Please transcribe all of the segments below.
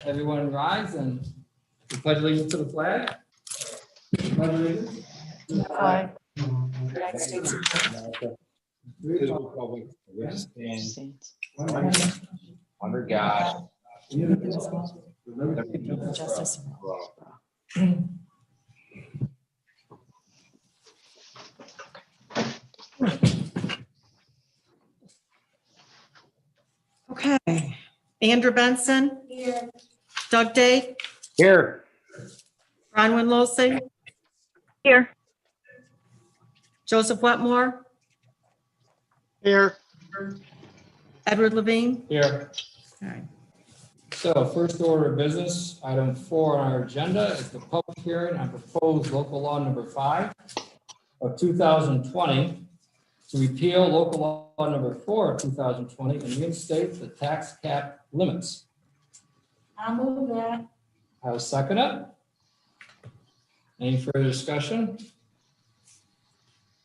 Everyone rise and we pledge allegiance to the flag. Pledge allegiance to the flag. United States of To the republic for which it stands, under God, indivisible, indivisible, justice for all. Okay, Andrew Benson. Here. Doug Day, Here. Bronwyn Losey. Here. Joseph Wetmore, Here. Edward Levine. Here. Okay. So first order of business, item 4 on our agenda is the public hearing on proposed local law number 5 of 2020 to repeal local law number 4 of 2020 and reinstate the tax cap limits. I'll move that. I'll second it. Any further discussion?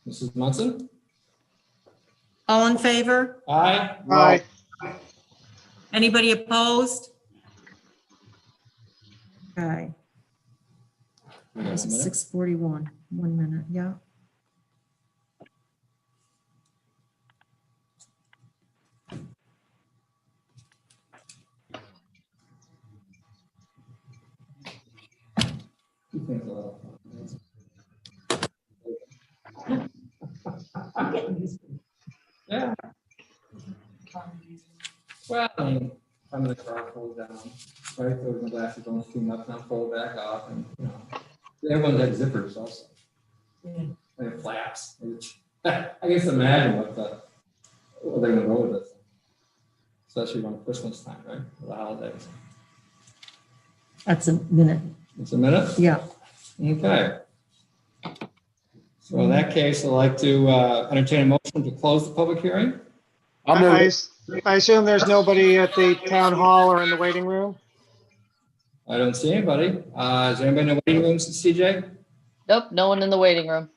Mrs. Munson? All in favor? Aye. Aye. Anybody opposed? Okay. This is 6:41, 1 minute, yeah. Yeah. Well, I mean, I'm in the car, fold down, right, so the glasses don't steam up, and fold back off, and, you know, everyone's got zippers also. And flaps. I guess imagine what they're gonna go with this. Especially around Christmas time, right, for the holidays. That's a minute, It's a minute? yeah. Okay. So in that case, I'd like to entertain a motion to close the public hearing. I assume there's nobody at the town hall or in the waiting room? I don't see anybody. Is there anybody in the waiting room, CJ? Nope, no one in the waiting room.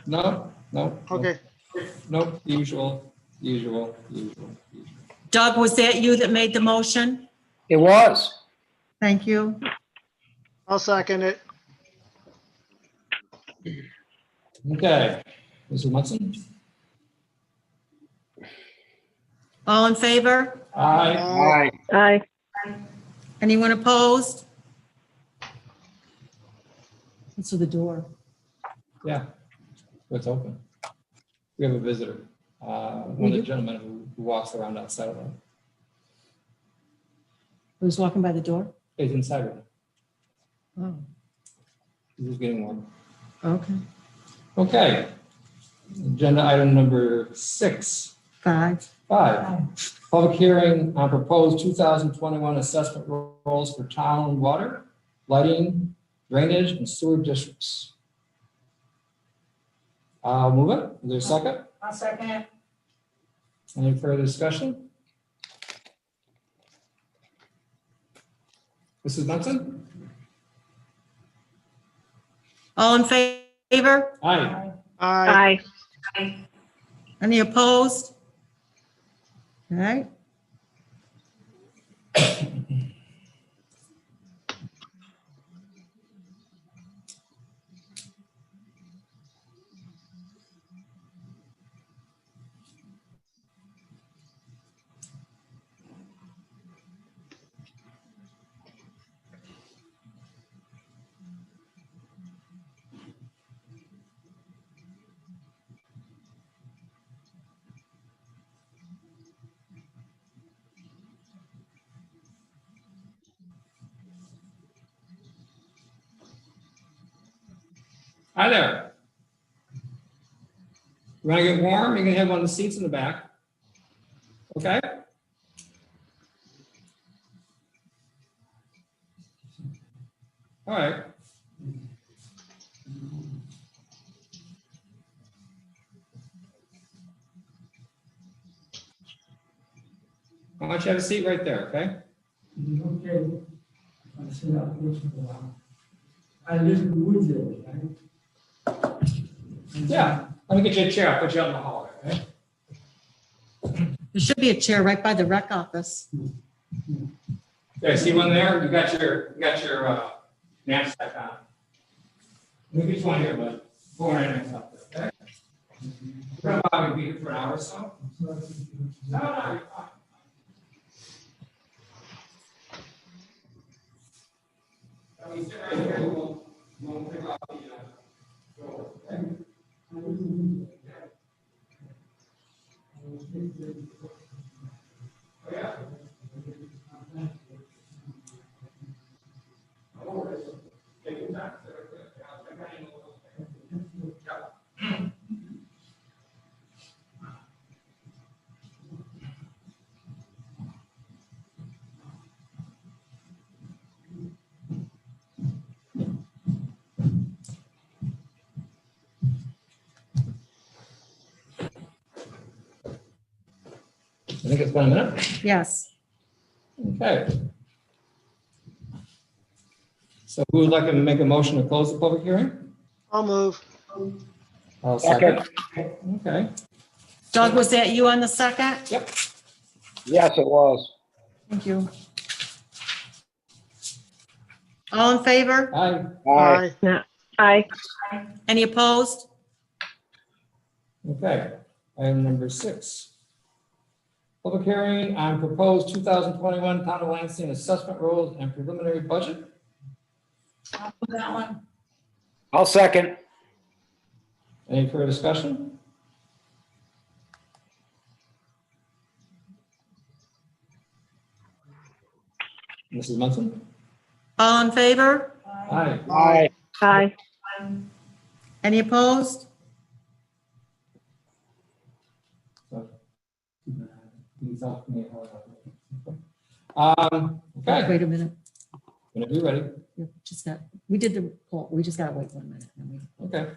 No, no. Okay. Nope, usual. Doug, was that you that made the motion? It was. Thank you. I'll second it. Okay. Mrs. Munson? All in favor? Aye. Aye. Anyone opposed? It's to the door. Yeah. It's open. We have a visitor. One of the gentlemen who walks around outside of it. Who's walking by the door? He's inside of it. Oh, He's getting warm. okay. Okay. Agenda item number 6. 5. 5, public hearing on proposed 2021 assessment rolls for town water, lighting, drainage, and sewer districts. I'll move it. Is there a second? I'll second it. Any further discussion? Mrs. Munson? All in favor? Aye. Aye. Any opposed? All right. Hi there. You want to get warm? You can have one of the seats in the back. Okay? All right. Why don't you have a seat right there, okay? Okay. I live in Woodville, right? Yeah. Let me get you a chair. I'll put you out in the hallway, okay? There should be a chair right by the rec office. Okay, see one there? You got your knapsack on. Look at one here, bud. Go right next up there, okay? We're gonna probably be here for an hour or so. No, no, you're fine. I mean, sit right here, we'll pick up the, door, okay? Oh, yeah? No worries. Take your time. Yep. I think it's been a minute. Yes. Okay. So who would like to make a motion to close the public hearing? I'll move. I'll second. Okay. Doug, was that you on the second? Yep. Yes, it was. Thank you. All in favor? Aye. Aye. Aye. Any opposed? Okay. Item number 6. Public hearing on proposed 2021 Town of Lansing assessment rules and preliminary budget. I'll move that one. I'll second. Any further discussion? Mrs. Munson? All in favor? Aye. Aye. Aye. Any opposed? Okay, Wait a minute. whenever you're ready. Yeah, just got, we did the poll. We just gotta wait 1 minute. And we- Okay.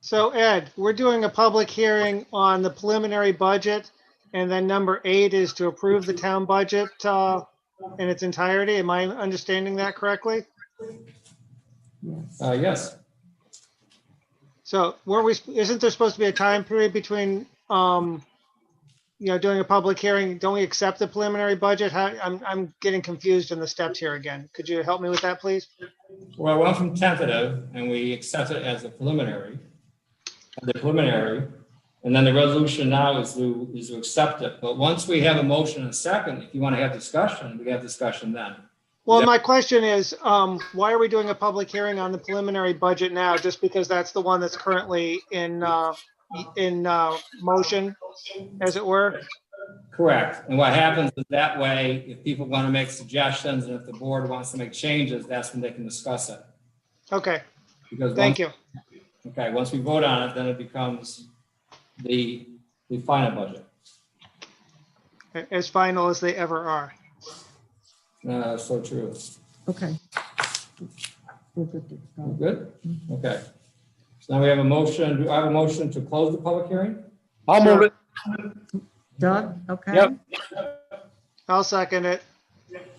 So Ed, we're doing a public hearing on the preliminary budget, and then number 8 is to approve the town budget in its entirety. Am I understanding that correctly? Yes. Yes. So isn't there supposed to be a time period between, doing a public hearing? Don't we accept the preliminary budget? I'm getting confused in the steps here again. Could you help me with that, please? Well, I went from tentative and we accept it as a preliminary. And then the resolution now is to accept it. But once we have a motion and a second, if you want to have discussion, we have discussion then. Well, Yep. my question is, why are we doing a public hearing on the preliminary budget now? Just because that's the one that's currently in motion, as it were? Correct. And what happens is that way, if people want to make suggestions and if the board wants to make changes, that's when they can discuss it. Okay, Because thank you. Okay, once we vote on it, then it becomes the final budget. As final as they ever are. So true. Okay. We're good to go. Good? Okay. So now we have a motion. Do I have a motion to close the public hearing? I'll move it. Doug, okay. Yep. I'll second it.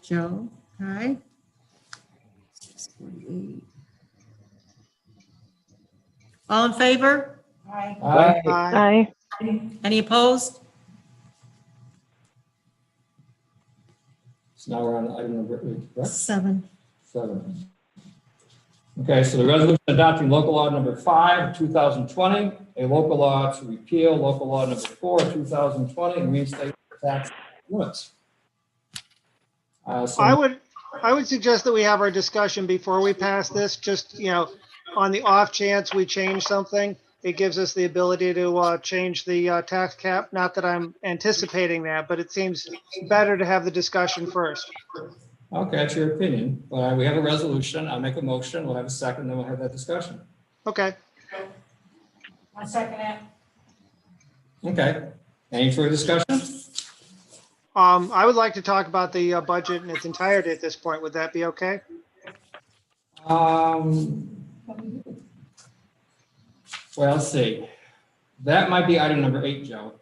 Joe, okay. 6:48. All in favor? Aye. Aye. Aye. Any opposed? So now we're on item number 8, correct? 7. 7. Okay, so the resolution adopting local law number 5, 2020, a local law to repeal local law number 4, 2020, and reinstate tax limits. So- I would suggest that we have our discussion before we pass this, just, on the off chance we change something. It gives us the ability to change the tax cap. Not that I'm anticipating that, but it seems better to have the discussion first. Okay, that's your opinion, but we have a resolution. I'll make a motion. We'll have a second, then we'll have that discussion. Okay. I second it. Okay. Any further discussion? I would like to talk about the budget in its entirety at this point. Would that be okay? Well, let's see. That might be item number 8, Joe.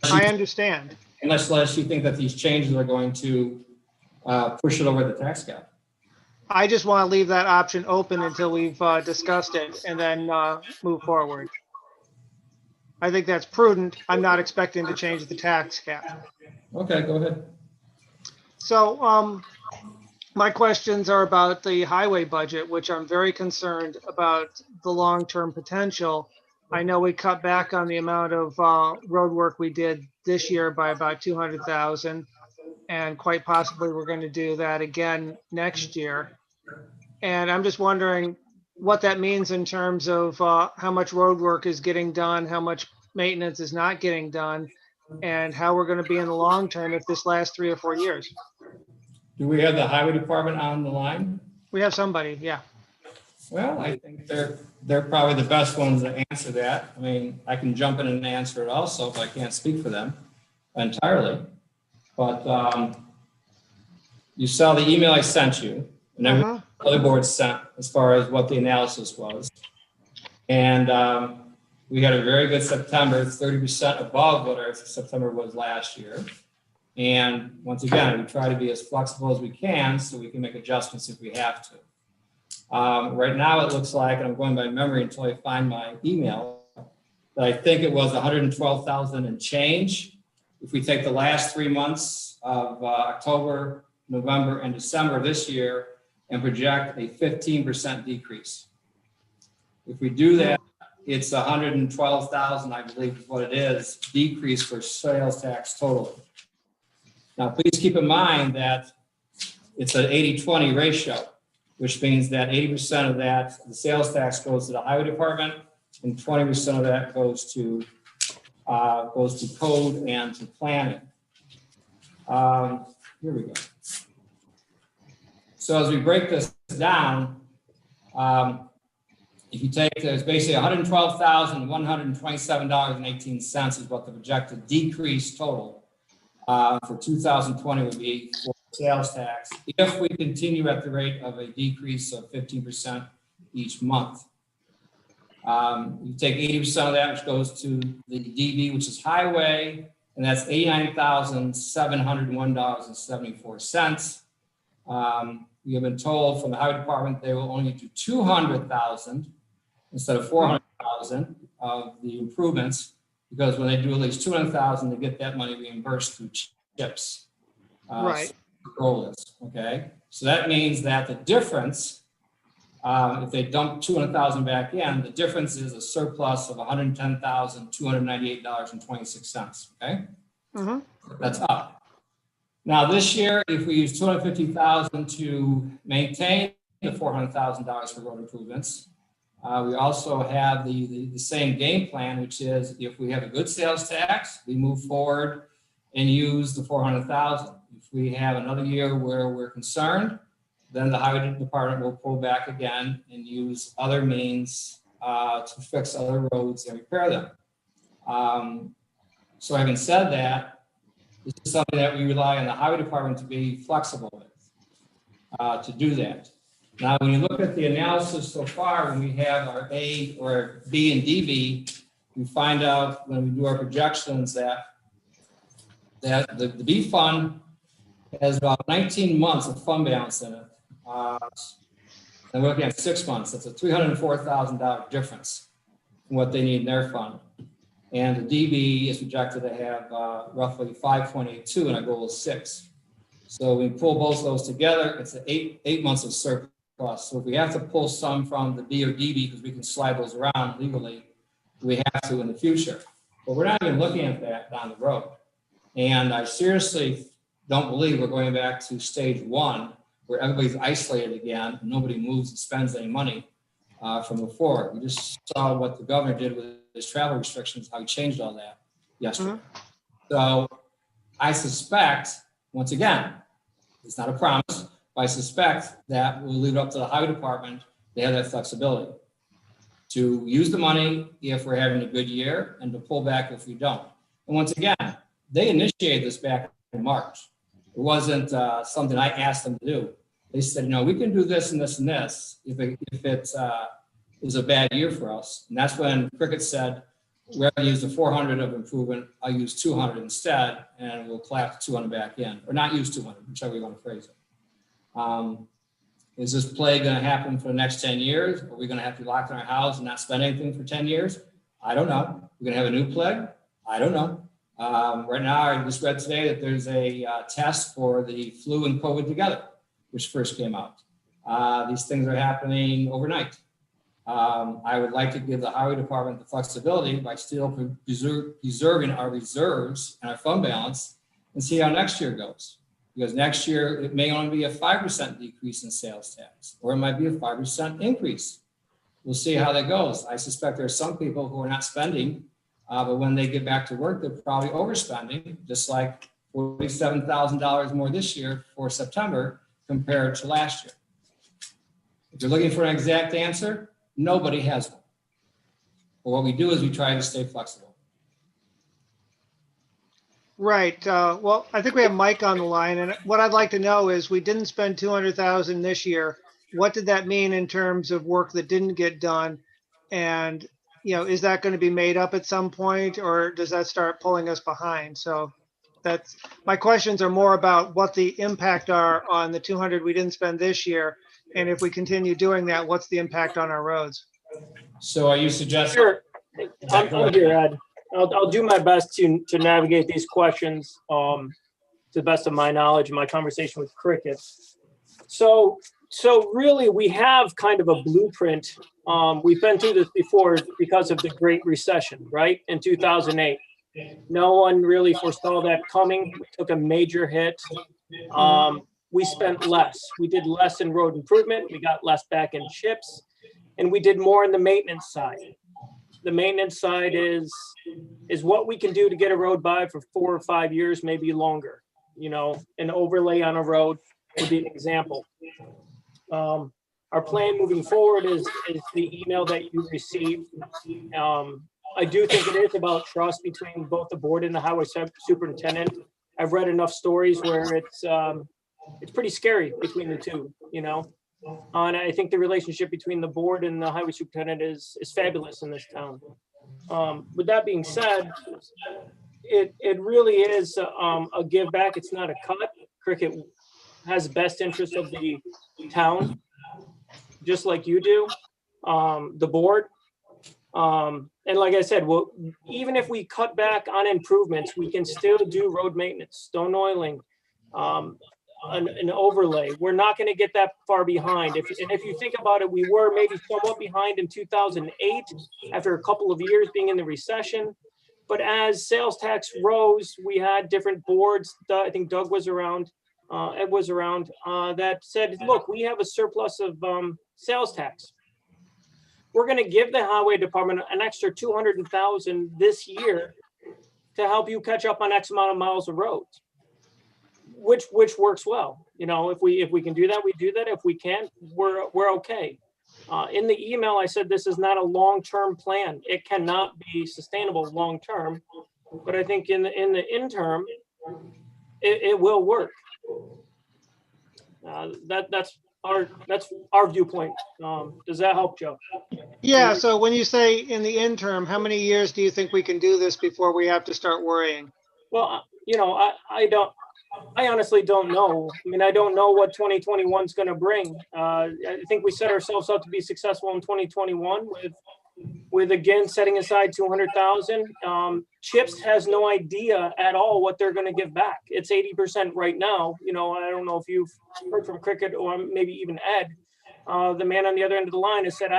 I understand. Unless you think that these changes are going to push it over the tax cap. I just want to leave that option open until we've discussed it and then move forward. I think that's prudent. I'm not expecting to change the tax cap. Okay, go ahead. So my questions are about the highway budget, which I'm very concerned about the long-term potential. I know we cut back on the amount of road work we did this year by about 200,000. And quite possibly we're going to do that again next year. And I'm just wondering what that means in terms of how much road work is getting done, how much maintenance is not getting done, and how we're going to be in the long term if this lasts 3 or 4 years. Do we have the highway department on the line? We have somebody, yeah. Well, I think they're probably the best ones to answer that. I mean, I can jump in and answer it also, but I can't speak for them entirely. But you saw the email I sent you, and every other board sent as far as what the analysis was. And we had a very good September, 30% above what our September was last year. And once again, we try to be as flexible as we can so we can make adjustments if we have to. Right now, it looks like, and I'm going by memory until I find my email, that I think it was 112,000 and change. If we take the last 3 months of October, November, and December this year and project a 15% decrease. If we do that, it's 112,000, I believe is what it is, decrease for sales tax total. Now, please keep in mind that it's an 80-20 ratio, which means that 80% of that, the sales tax goes to the highway department and 20% of that goes to code and to planning. Here we go. So as we break this down, if you take, there's basically $112,127.18 is what the projected decrease total for 2020 would be for sales tax if we continue at the rate of a decrease of 15% each month. You take 80% of that, which goes to the DB, which is highway, and that's $89,701.74. We have been told from the highway department they will only do 200,000 instead of 400,000 of the improvements, because when they do at least 200,000, they get that money reimbursed through CHIPS. Right. Goal is, okay? So that means that the difference, if they dump 200,000 back in, the difference is a surplus of $110,298.26, okay? That's up. Now this year, if we use 250,000 to maintain the $400,000 for road improvements, we also have the same game plan, which is if we have a good sales tax, we move forward and use the 400,000. If we have another year where we're concerned, then the highway department will pull back again and use other means to fix other roads and repair them. So having said that, this is something that we rely on the highway department to be flexible with, to do that. Now, when you look at the analysis so far, when we have our A or B and DB, we find out when we do our projections that the B fund has about 19 months of fund balance in it. And we're looking at 6 months. That's a $304,000 difference in what they need in their fund. And the DB is projected to have roughly 5.82, and our goal is 6. So we pull both of those together, it's eight months of surplus. So if we have to pull some from the B or DB because we can slide those around legally, we have to in the future. But we're not even looking at that down the road. And I seriously don't believe we're going back to stage 1 where everybody's isolated again and nobody moves and spends any money from before. We just saw what the governor did with his travel restrictions, how he changed all that yesterday. So I suspect, once again, it's not a promise, but I suspect that we'll leave it up to the highway department. They have that flexibility to use the money if we're having a good year and to pull back if we don't. And once again, they initiated this back in March. It wasn't something I asked them to do. They said, we can do this and this and this if it is a bad year for us. And that's when Cricket said, rather than use the 400 of improvement, I'll use 200 instead, and we'll clap 200 back in, or not use 200, whichever you want to phrase it. Is this plague going to happen for the next 10 years? Are we going to have to be locked in our house and not spend anything for 10 years? I don't know. We're going to have a new plague? I don't know. Right now, I just read today that there's a test for the flu and COVID together, which first came out. These things are happening overnight. I would like to give the highway department the flexibility by still preserving our reserves and our fund balance and see how next year goes. Because next year, it may only be a 5% decrease in sales tax, or it might be a 5% increase. We'll see how that goes. I suspect there are some people who are not spending, but when they get back to work, they're probably overspending, just like $47,000 more this year for September compared to last year. If you're looking for an exact answer, nobody has one. But what we do is we try to stay flexible. Right. Well, I think we have Mike on the line, and what I'd like to know is we didn't spend 200,000 this year. What did that mean in terms of work that didn't get done? And, is that going to be made up at some point, or does that start pulling us behind? So that's my questions are more about what the impact are on the 200 we didn't spend this year. And if we continue doing that, what's the impact on our roads? So are you suggesting? Sure. I'm here, Ed. I'll do my best to navigate these questions to the best of my knowledge and my conversation with Cricket. So really, we have kind of a blueprint. We've been through this before because of the Great Recession, right? In 2008. No one really foresaw that coming. We took a major hit. We spent less. We did less in road improvement. We got less back in chips, and we did more in the maintenance side. The maintenance side is what we can do to get a road by for 4 or 5 years, maybe longer. An overlay on a road would be an example. Our plan moving forward is the email that you received. I do think it is about trust between both the board and the highway superintendent. I've read enough stories where it's pretty scary between the two, And I think the relationship between the board and the highway superintendent is fabulous in this town. With that being said, it really is a give back. It's not a cut. Cricket has best interest of the town, just like you do, the board. And like I said, well, even if we cut back on improvements, we can still do road maintenance, stone oiling, an overlay. We're not going to get that far behind. If you think about it, we were maybe somewhat behind in 2008 after a couple of years being in the recession. But as sales tax rose, we had different boards. I think Doug was around, Ed was around, that said, look, we have a surplus of sales tax. We're going to give the highway department an extra $200,000 this year to help you catch up on X amount of miles of roads. Which works well. If we can do that, we do that. If we can't, we're okay. In the email, I said this is not a long-term plan. It cannot be sustainable long-term, but I think in the interim, it will work. That's our viewpoint. Does that help, Joe? Yeah. So when you say in the interim, how many years do you think we can do this before we have to start worrying? Well, I honestly don't know. I don't know what 2021 is going to bring. I think we set ourselves up to be successful in 2021 with again setting aside 200,000. Chips has no idea at all what they're going to give back. It's 80% right now. I don't know if you've heard from Cricket or maybe even Ed. The man on the other end of the line has said,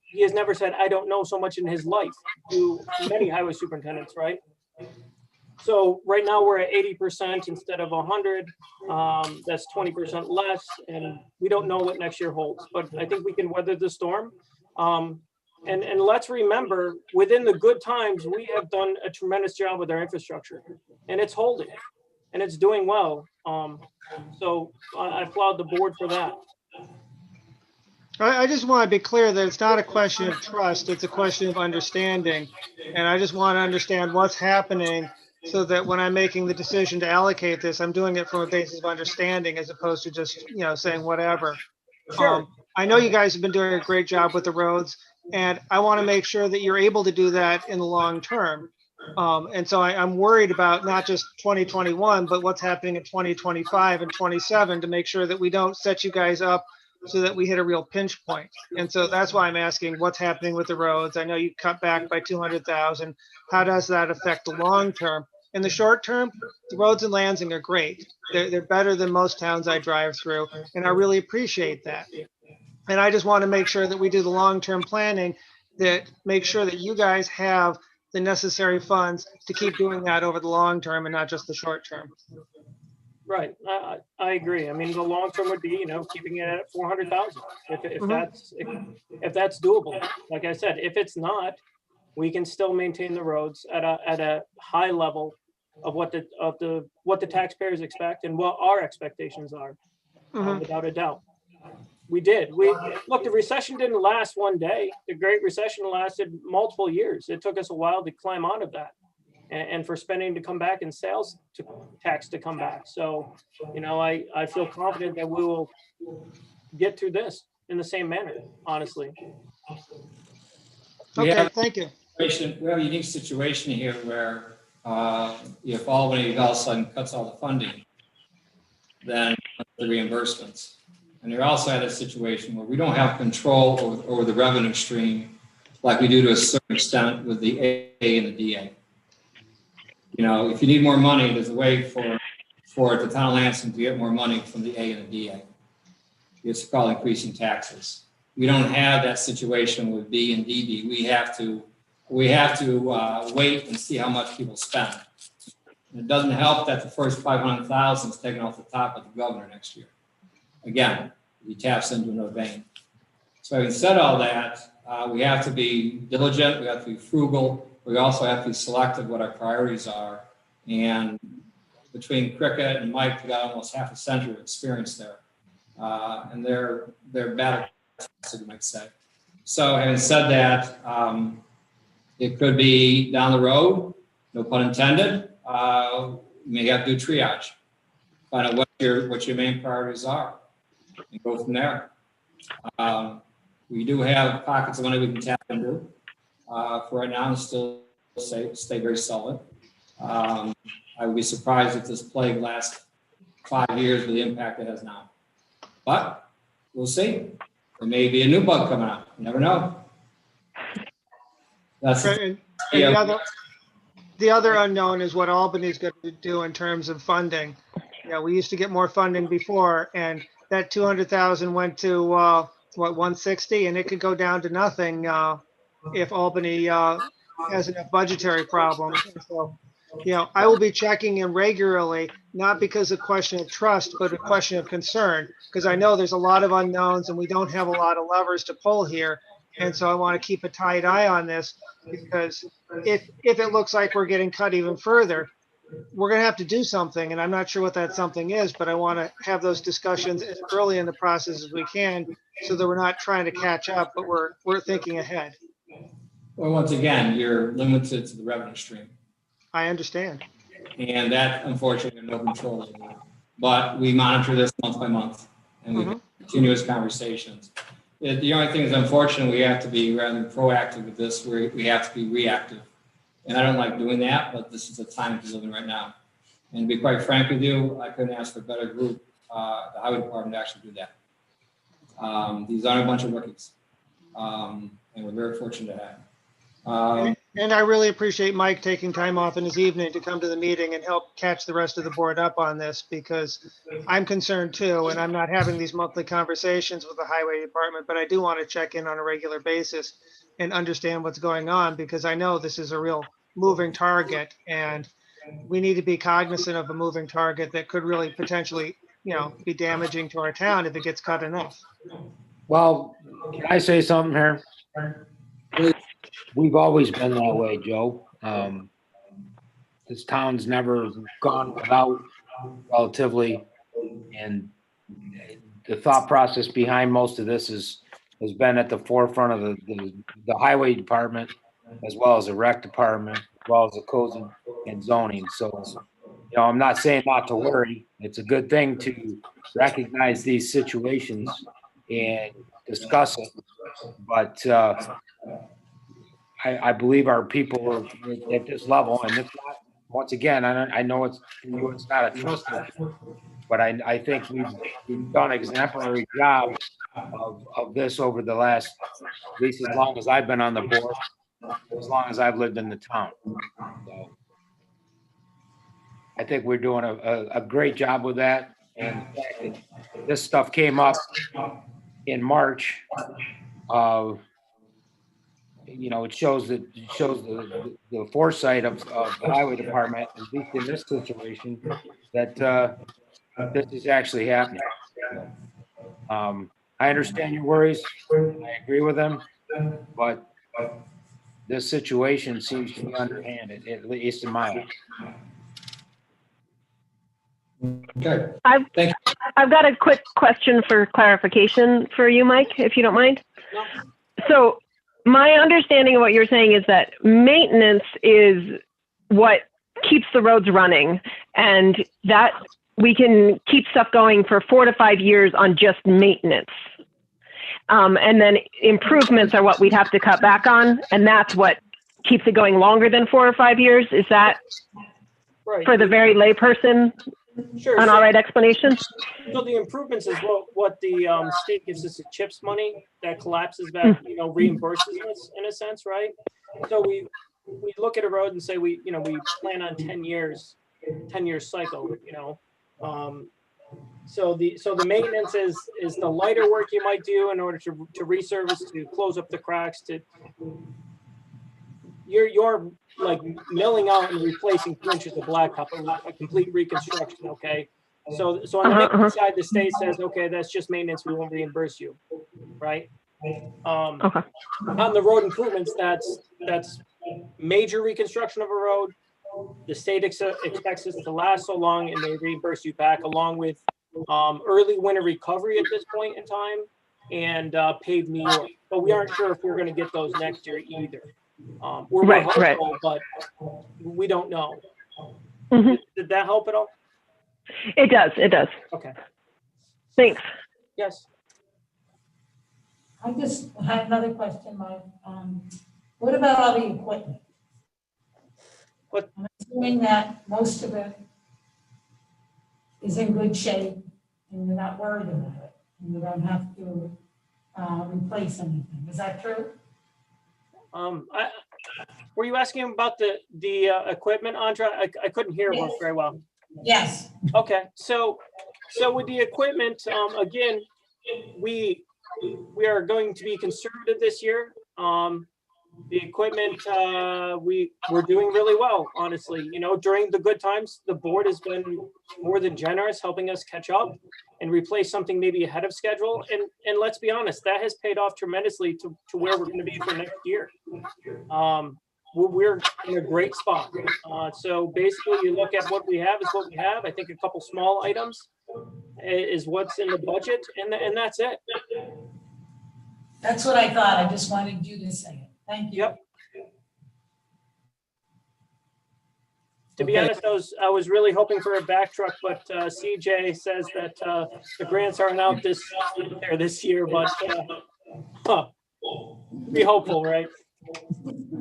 he has never said, I don't know so much in his life to many highway superintendents, right? So right now we're at 80% instead of 100. That's 20% less, and we don't know what next year holds. But I think we can weather the storm. And let's remember, within the good times, we have done a tremendous job with our infrastructure, and it's holding, and it's doing well. So I applaud the board for that. I just want to be clear that it's not a question of trust. It's a question of understanding. And I just want to understand what's happening so that when I'm making the decision to allocate this, I'm doing it from a basis of understanding as opposed to just, saying whatever. Sure. I know you guys have been doing a great job with the roads, and I want to make sure that you're able to do that in the long term. And so I'm worried about not just 2021, but what's happening in 2025 and 27 to make sure that we don't set you guys up so that we hit a real pinch point. And so that's why I'm asking what's happening with the roads. I know you cut back by 200,000. How does that affect the long term? In the short term, the roads in Lansing are great. They're better than most towns I drive through, and I really appreciate that. And I just want to make sure that we do the long-term planning that make sure that you guys have the necessary funds to keep doing that over the long term and not just the short term. Right, I agree. I mean, the long term would be, you know, keeping it at 400,000, if that's doable. Like I said, if it's not, we can still maintain the roads at a high level of what the taxpayers expect and what our expectations are, without a doubt. We look, the recession didn't last one day. The Great Recession lasted multiple years. It took us a while to climb out of that, and for spending to come back and sales tax to come back. So, you know, I feel confident that we will get through this in the same manner, honestly. Okay, thank you. We have a unique situation here where if Albany all of a sudden cuts all the funding, then the reimbursements. And you're also at a situation where we don't have control over the revenue stream like we do to a certain extent with the A and the DA. You know, if you need more money, there's a way for the town of Lansing to get more money from the A and the DA. It's called increasing taxes. We don't have that situation with B and DD. We have to wait and see how much people spend. And it doesn't help that the first 500,000 is taken off the top of the governor next year. Again, he taps into another vein. So having said all that, we have to be diligent, we have to be frugal, we also have to be selective what our priorities are. And between Cricket and Mike, we got almost half a century of experience there. And they're battle tested, you might say. So having said that, it could be down the road, no pun intended, you may have to do triage, find out what your main priorities are, and go from there. We do have pockets of money we can tap into. For right now, and still stay very solid. I would be surprised if this plague lasts 5 years with the impact it has now. But we'll see. There may be a new bug coming out. You never know. That's And the other unknown is what Albany's going to do in terms of funding. You know, we used to get more funding before, and that 200,000 went to 160, and it could go down to nothing if Albany has enough budgetary problems. And so, you know, I will be checking in regularly, not because of question of trust, but a question of concern, because I know there's a lot of unknowns and we don't have a lot of levers to pull here. And so I want to keep a tight eye on this, because if it looks like we're getting cut even further, we're going to have to do something. And I'm not sure what that something is, but I want to have those discussions as early in the process as we can, so that we're not trying to catch up, but we're thinking ahead. Well, once again, you're limited to the revenue stream. I understand. And that, unfortunately, we have no control over. But we monitor this month by month, and we have continuous conversations. The only thing is, unfortunately, we have to be rather than proactive with this, we have to be reactive. And I don't like doing that, but this is the time to live in right now. And to be quite frank with you, I couldn't ask for a better group, the highway department, to actually do that. These aren't a bunch of rookies, and we're very fortunate to have. And I really appreciate Mike taking time off in his evening to come to the meeting and help catch the rest of the board up on this, because I'm concerned too, and I'm not having these monthly conversations with the highway department, but I do want to check in on a regular basis and understand what's going on, because I know this is a real moving target, and we need to be cognizant of a moving target that could really potentially, you know, be damaging to our town if it gets cut enough. Well, can I say something here? We've always been that way, Joe. This town's never gone without relatively, and the thought process behind most of this has been at the forefront of the highway department, as well as the rec department, as well as the codes and zoning. So, you know, I'm not saying not to worry. It's a good thing to recognize these situations and discuss it, but I believe our people are at this level, and it's not, once again, I know it's not a trust issue, but I think we've done an exemplary job of this over the last, at least as long as I've been on the board, as long as I've lived in the town. So I think we're doing a great job with that. And the fact that this stuff came up in March, it shows the foresight of the highway department, at least in this situation, that this is actually happening. I understand your worries. I agree with them, but this situation seems to be underhanded, at least in my eyes. Okay, I've thank I've got a quick question for clarification for you, Mike, if you don't mind. No. So my understanding of what you're saying is that maintenance is what keeps the roads running, and that we can keep stuff going for 4 to 5 years on just maintenance. And then improvements are what we'd have to cut back on, and that's what keeps it going longer than 4 or 5 years. Is that Right. for the very layperson Sure. an all right explanation? So the improvements is what the state gives us, the CHIPS money that collapses back, reimburses us in a sense, right? So we look at a road and say we plan on 10 years cycle, So the maintenance is the lighter work you might do in order to resurface, to close up the cracks, you're like milling out and replacing 2 inches of blacktop, a complete reconstruction, okay? So on the maintenance side, the state says, okay, that's just maintenance, we won't reimburse you, right? Okay. On the road improvements, that's major reconstruction of a road. The state expects us to last so long, and they reimburse you back, along with early winter recovery at this point in time, and paved New York. But we aren't sure if we're going to get those next year either. We're hopeful, but we don't know. Did that help at all? It does. It does. Okay. Thanks. Yes. I just had another question, Mike. What about all the equipment? What? I'm assuming that most of it is in good shape and you're not worried about it. And you don't have to replace anything. Is that true? Were you asking about the equipment, Andra? I couldn't hear Yes. very well. Yes. Okay, so with the equipment, again, we are going to be conservative this year. The equipment, we're doing really well, honestly. During the good times, the board has been more than generous, helping us catch up and replace something maybe ahead of schedule. And let's be honest, that has paid off tremendously to where we're going to be for next year. We're in a great spot. So basically, you look at what we have is what we have. I think a couple small items is what's in the budget, and that's it. That's what I thought. I just wanted you to say it. Thank you. Yep. To be honest, I was really hoping for a back truck, but CJ says that the grants aren't out this year, but be hopeful, right?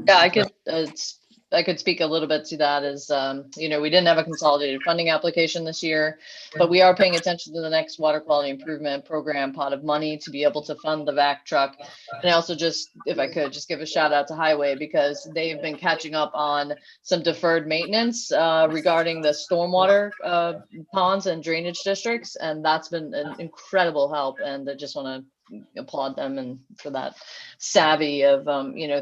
Yeah, I could speak a little bit to that as, we didn't have a consolidated funding application this year, but we are paying attention to the next water quality improvement program pot of money to be able to fund the vac truck. And I also if I could just give a shout out to Highway, because they've been catching up on some deferred maintenance regarding the stormwater ponds and drainage districts. And that's been an incredible help. And I just want to applaud them and for that savvy of,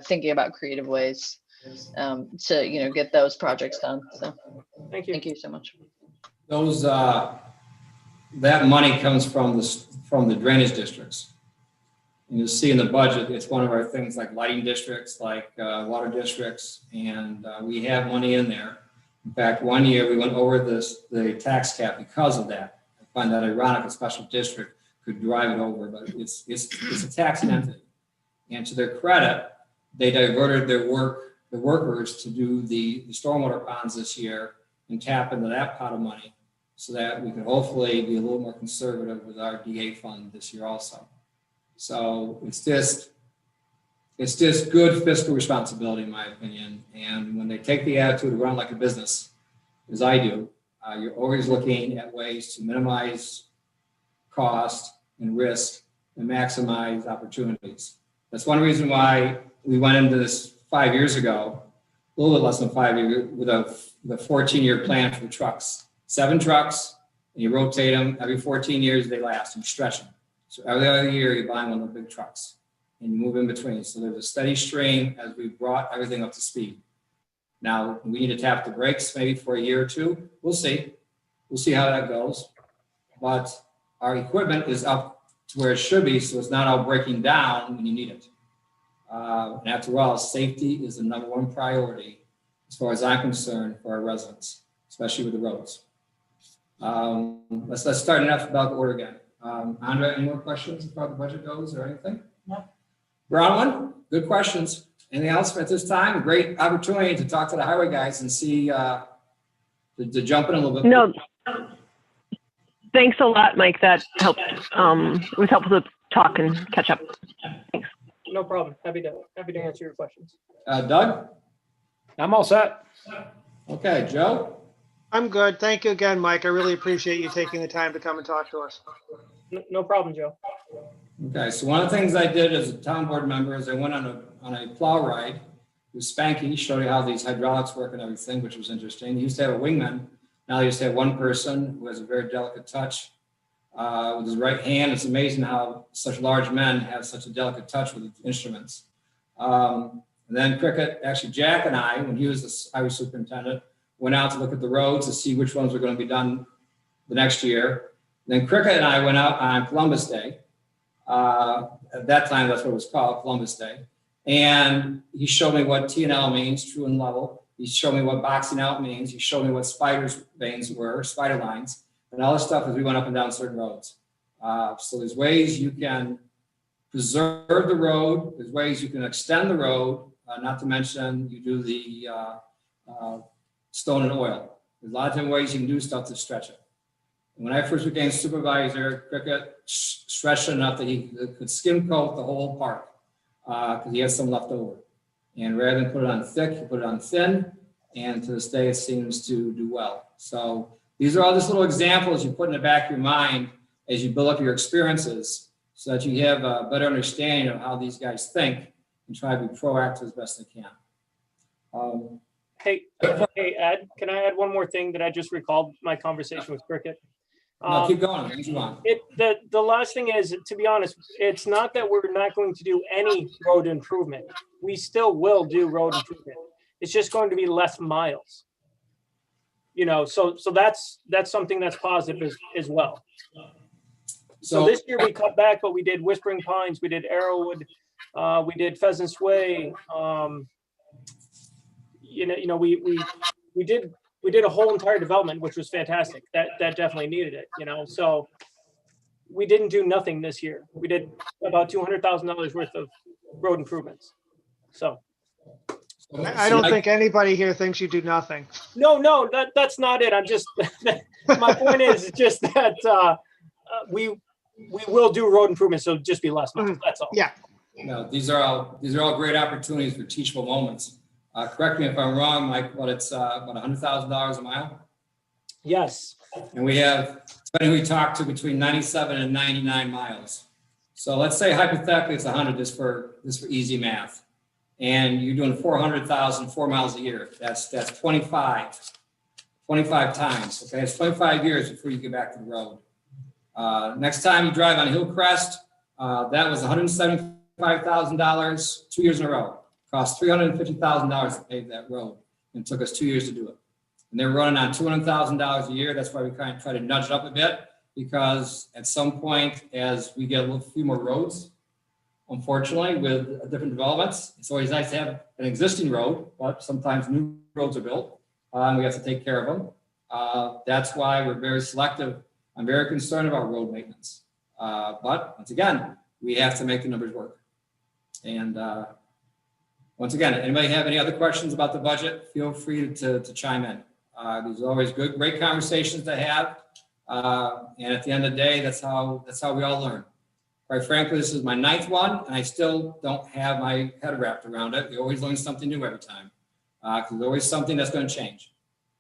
thinking about creative ways to get those projects done. So Thank you. thank you so much. Those that money comes from the drainage districts. And you'll see in the budget, it's one of our things like lighting districts, like water districts, and we have money in there. In fact, one year we went over the tax cap because of that. I find that ironic, a special district could drive it over, but it's a taxing entity. And to their credit, they diverted the workers to do the stormwater ponds this year and tap into that pot of money so that we can hopefully be a little more conservative with our DA fund this year also. So it's just good fiscal responsibility, in my opinion. And when they take the attitude to run like a business, as I do, you're always looking at ways to minimize cost and risk and maximize opportunities. That's one reason why we went into this 5 years ago, a little bit less than 5 years, with a 14-year plan for the trucks. 7 trucks, and you rotate them every 14 years, they last, and you stretch them. So every other year, you buy one of the big trucks and you move in between. So there's a steady stream as we brought everything up to speed. Now, we need to tap the brakes maybe for a year or two. We'll see. We'll see how that goes. But our equipment is up to where it should be, so it's not all breaking down when you need it. And after all, safety is the #1 priority, as far as I'm concerned, for our residents, especially with the roads. Let's start in alphabetical order again. Andrea, any more questions about the budget goes or anything? No. Bronwyn, good questions. Anything else at this time? Great opportunity to talk to the highway guys and see, to jump in a little bit. No. Thanks a lot, Mike. That helped. It was helpful to talk and catch up. Thanks. No problem. Happy to answer your questions. Doug? I'm all set. Okay, Joe? I'm good. Thank you again, Mike. I really appreciate you taking the time to come and talk to us. No problem, Joe. Okay, so one of the things I did as a town board member is I went on a plow ride with Spanky, showed you how these hydraulics work and everything, which was interesting. He used to have a wingman. Now he used to have one person who has a very delicate touch with his right hand. It's amazing how such large men have such a delicate touch with instruments. And then Cricket, actually Jack and I, when he was the highway superintendent, went out to look at the roads to see which ones were going to be done the next year. Then Cricket and I went out on Columbus Day. At that time, that's what it was called, Columbus Day. And he showed me what T&L means, true and level. He showed me what boxing out means. He showed me what spiders veins were, spider lines, and all this stuff as we went up and down certain roads. So there's ways you can preserve the road. There's ways you can extend the road, not to mention you do the stone and oil. There's a lot of different ways you can do stuff to stretch it. And when I first became supervisor, Cricket stretched it enough that he could skim coat the whole park because he had some left over. And rather than put it on thick, he put it on thin. And to this day, it seems to do well. So these are all just little examples you put in the back of your mind as you build up your experiences so that you have a better understanding of how these guys think and try to be proactive as best they can. Hey, Ed, can I add one more thing that I just recalled my conversation with Cricket? No, keep going. Keep on. The last thing is, to be honest, it's not that we're not going to do any road improvement. We still will do road improvement. It's just going to be less miles. You know, so that's something that's positive as well. So this year we cut back, but we did Whispering Pines, we did Arrowwood, we did Pheasant's Way. We did a whole entire development, which was fantastic. That definitely needed it, you know. So we didn't do nothing this year. We did about $200,000 worth of road improvements. So I don't think anybody here thinks you do nothing. no, that's not it. I'm just my point is just that we will do road improvements, so just be less money. That's all. Yeah. No, these are all great opportunities for teachable moments. Correct me if I'm wrong, Mike, but it's about $100,000 a mile. Yes. And we have, depending who we talk to, between 97 and 99 miles. So let's say hypothetically it's 100 just for easy math. And you're doing 400,000, 4 miles a year. That's 25 times. Okay, it's 25 years before you get back to the road. Next time you drive on Hillcrest, that was $175,000 2 years in a row. Cost $350,000 to pave that road, and it took us 2 years to do it. And they're running on $200,000 a year. That's why we kind of try to nudge it up a bit, because at some point, as we get a few more roads, unfortunately, with different developments, it's always nice to have an existing road, but sometimes new roads are built, and we have to take care of them. That's why we're very selective. I'm very concerned about road maintenance. But once again, we have to make the numbers work. And once again, anybody have any other questions about the budget? Feel free to chime in. There's always great conversations to have. And at the end of the day, that's how we all learn. Quite frankly, this is my 9th one, and I still don't have my head wrapped around it. We always learn something new every time, because there's always something that's going to change.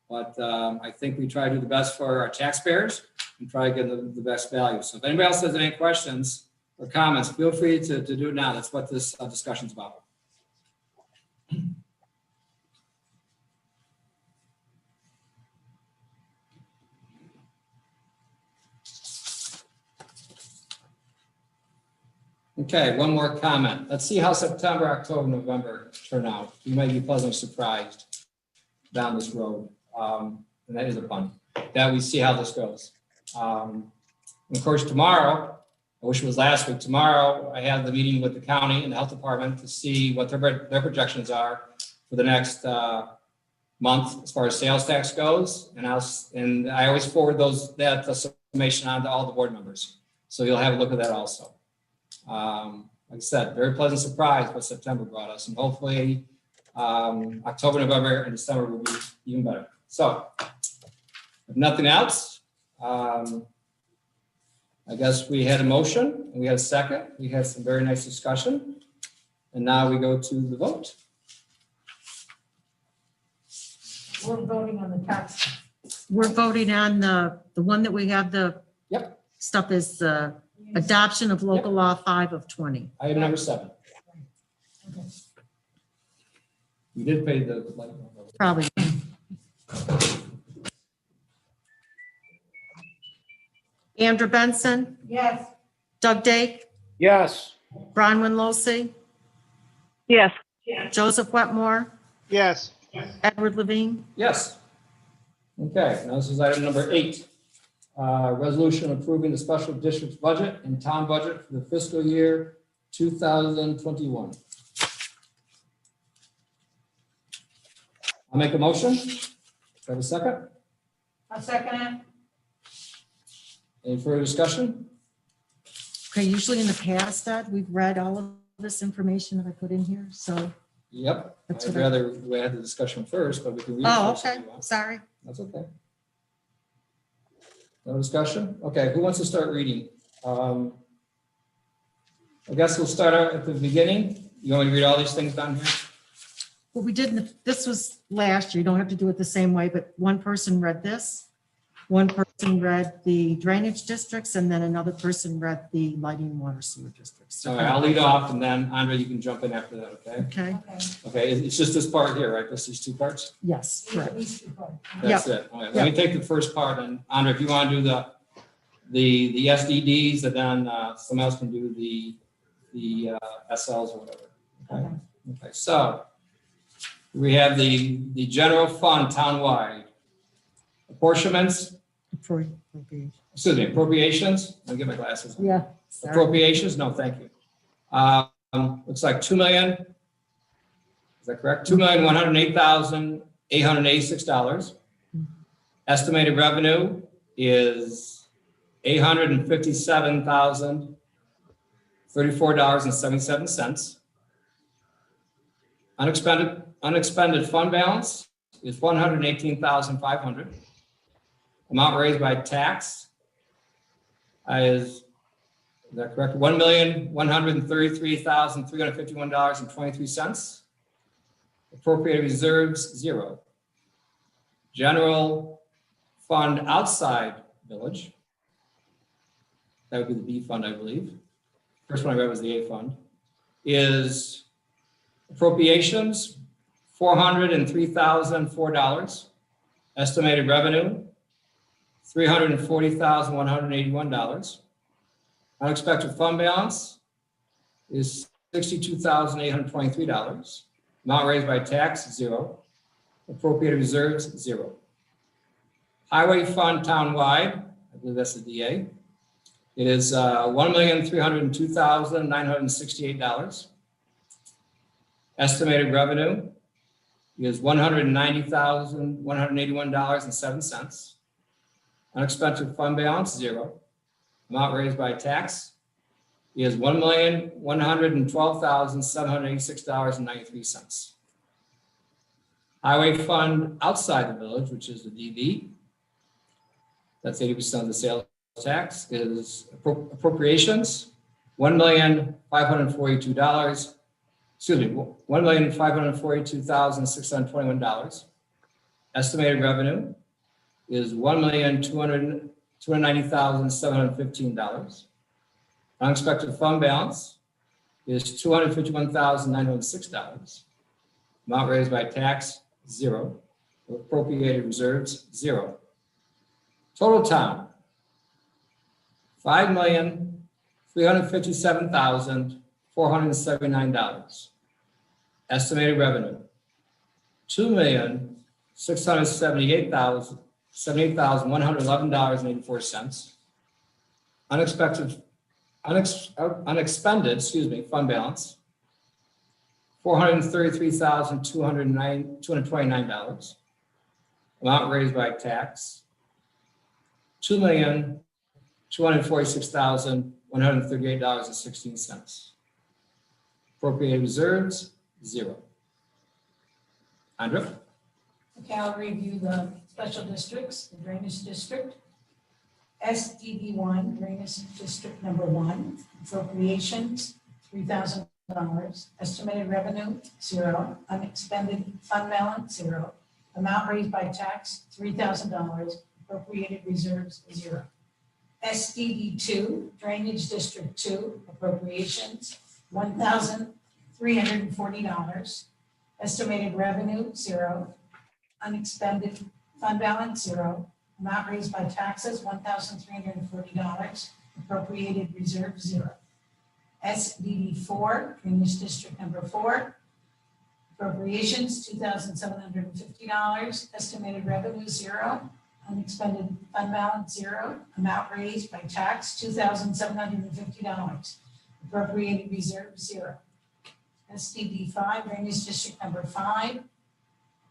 But I think we try to do the best for our taxpayers and try to get the best value. So if anybody else has any questions, or comments, feel free to do it now. That's what this discussion's about. Okay, one more comment. Let's see how September, October, November turn out. You might be pleasantly surprised down this road. And that is a pun, that we see how this goes. And of course, tomorrow, I wish it was last week, tomorrow I have the meeting with the county and the health department to see what their projections are for the next month as far as sales tax goes. And I always forward that summation on to all the board members. So you'll have a look at that also. Like I said, very pleasant surprise what September brought us, and hopefully October, November, and December will be even better. So if nothing else, I guess we had a motion, and we had a second. We had some very nice discussion, and now we go to the vote. We're voting on the tax. We're voting on the one that we have the Yep. stuff is adoption of local law 5 of 20. Item number 7. Okay. We did pay the light bill. Probably. Andrew Benson, Yes. Doug Dake, Yes. Bronwyn Losey, Yes. Joseph Wetmore, Yes. Edward Levine. Yes. Okay, now this is item number 8. Resolution approving the special district's budget and town budget for the fiscal year 2021. I'll make a motion. Do I have a second? I'll second it. Any further discussion? Okay, usually in the past, Ed, we've read all of this information that I put in here, so. Yep. That's I'd what I- rather we had the discussion first, but we can read it Oh, first if okay, you want. sorry. That's okay. No discussion? Okay, who wants to start reading? I guess we'll start out at the beginning. You want me to read all these things down here? What we did, this was last year, you don't have to do it the same way, but one person read this. One person read the drainage districts, and then another person read the lighting and water sewer districts. All right, I'll lead off, and then Andre, you can jump in after that, okay? Okay, Okay. Okay, it's just this part here, right? Just these two parts? yes, correct. These two parts. That's it. All right, let me take the first part, and Andre, if you want to do the SDDs, and then someone else can do the SLs or whatever. Okay, okay, so we have the general fund townwide. Apportionments, appropriations. I'll get my glasses on. Yeah. sorry. Appropriations, no, thank you. Looks like 2 million. Is that correct? $2,108,886. Estimated revenue is $857,034.77. Unexpended fund balance is $118,500. Amount raised by tax is that correct? $1,133,351.23. Appropriated reserves, 0. General fund outside village. That would be the B fund, I believe. First one I read was the A fund. Is appropriations, $403,004. Estimated revenue, $340,181. Unexpected fund balance is $62,823. Amount raised by tax, 0. Appropriated reserves, 0. Highway fund townwide, I believe that's the DA. It is $1,302,968. Estimated revenue is $190,181.07. Unexpected fund balance, 0. Amount raised by tax is $1,112,786.93. Highway fund outside the village, which is the DV, that's 80% of the sales tax, is appropriations, $1,542,621. Estimated revenue is $1,290,715. Unexpected fund balance is $251,906. Amount raised by tax, 0. Appropriated reserves, 0. Total town, $5,357,479. Estimated revenue, $2,678,111.84. Unexpended, fund balance, $433,229. Amount raised by tax, $2,246,138.16. Appropriated reserves, 0. Andrea? Okay, I'll review the special districts, the drainage district. SDB1, drainage district number 1, appropriations, $3,000. Estimated revenue, 0. Unexpended fund balance, 0. Amount raised by tax, $3,000. Appropriated reserves, 0. SDB2, drainage district 2, appropriations, $1,340. Estimated revenue, 0. Unexpended fund balance, 0. Amount raised by taxes, $1,340. Appropriated reserve, 0. SDD4, drainage district number 4. Appropriations, $2,750. Estimated revenue, 0. Unexpended fund balance, 0. Amount raised by tax, $2,750. Appropriated reserve, 0. SDD5, drainage district number 5.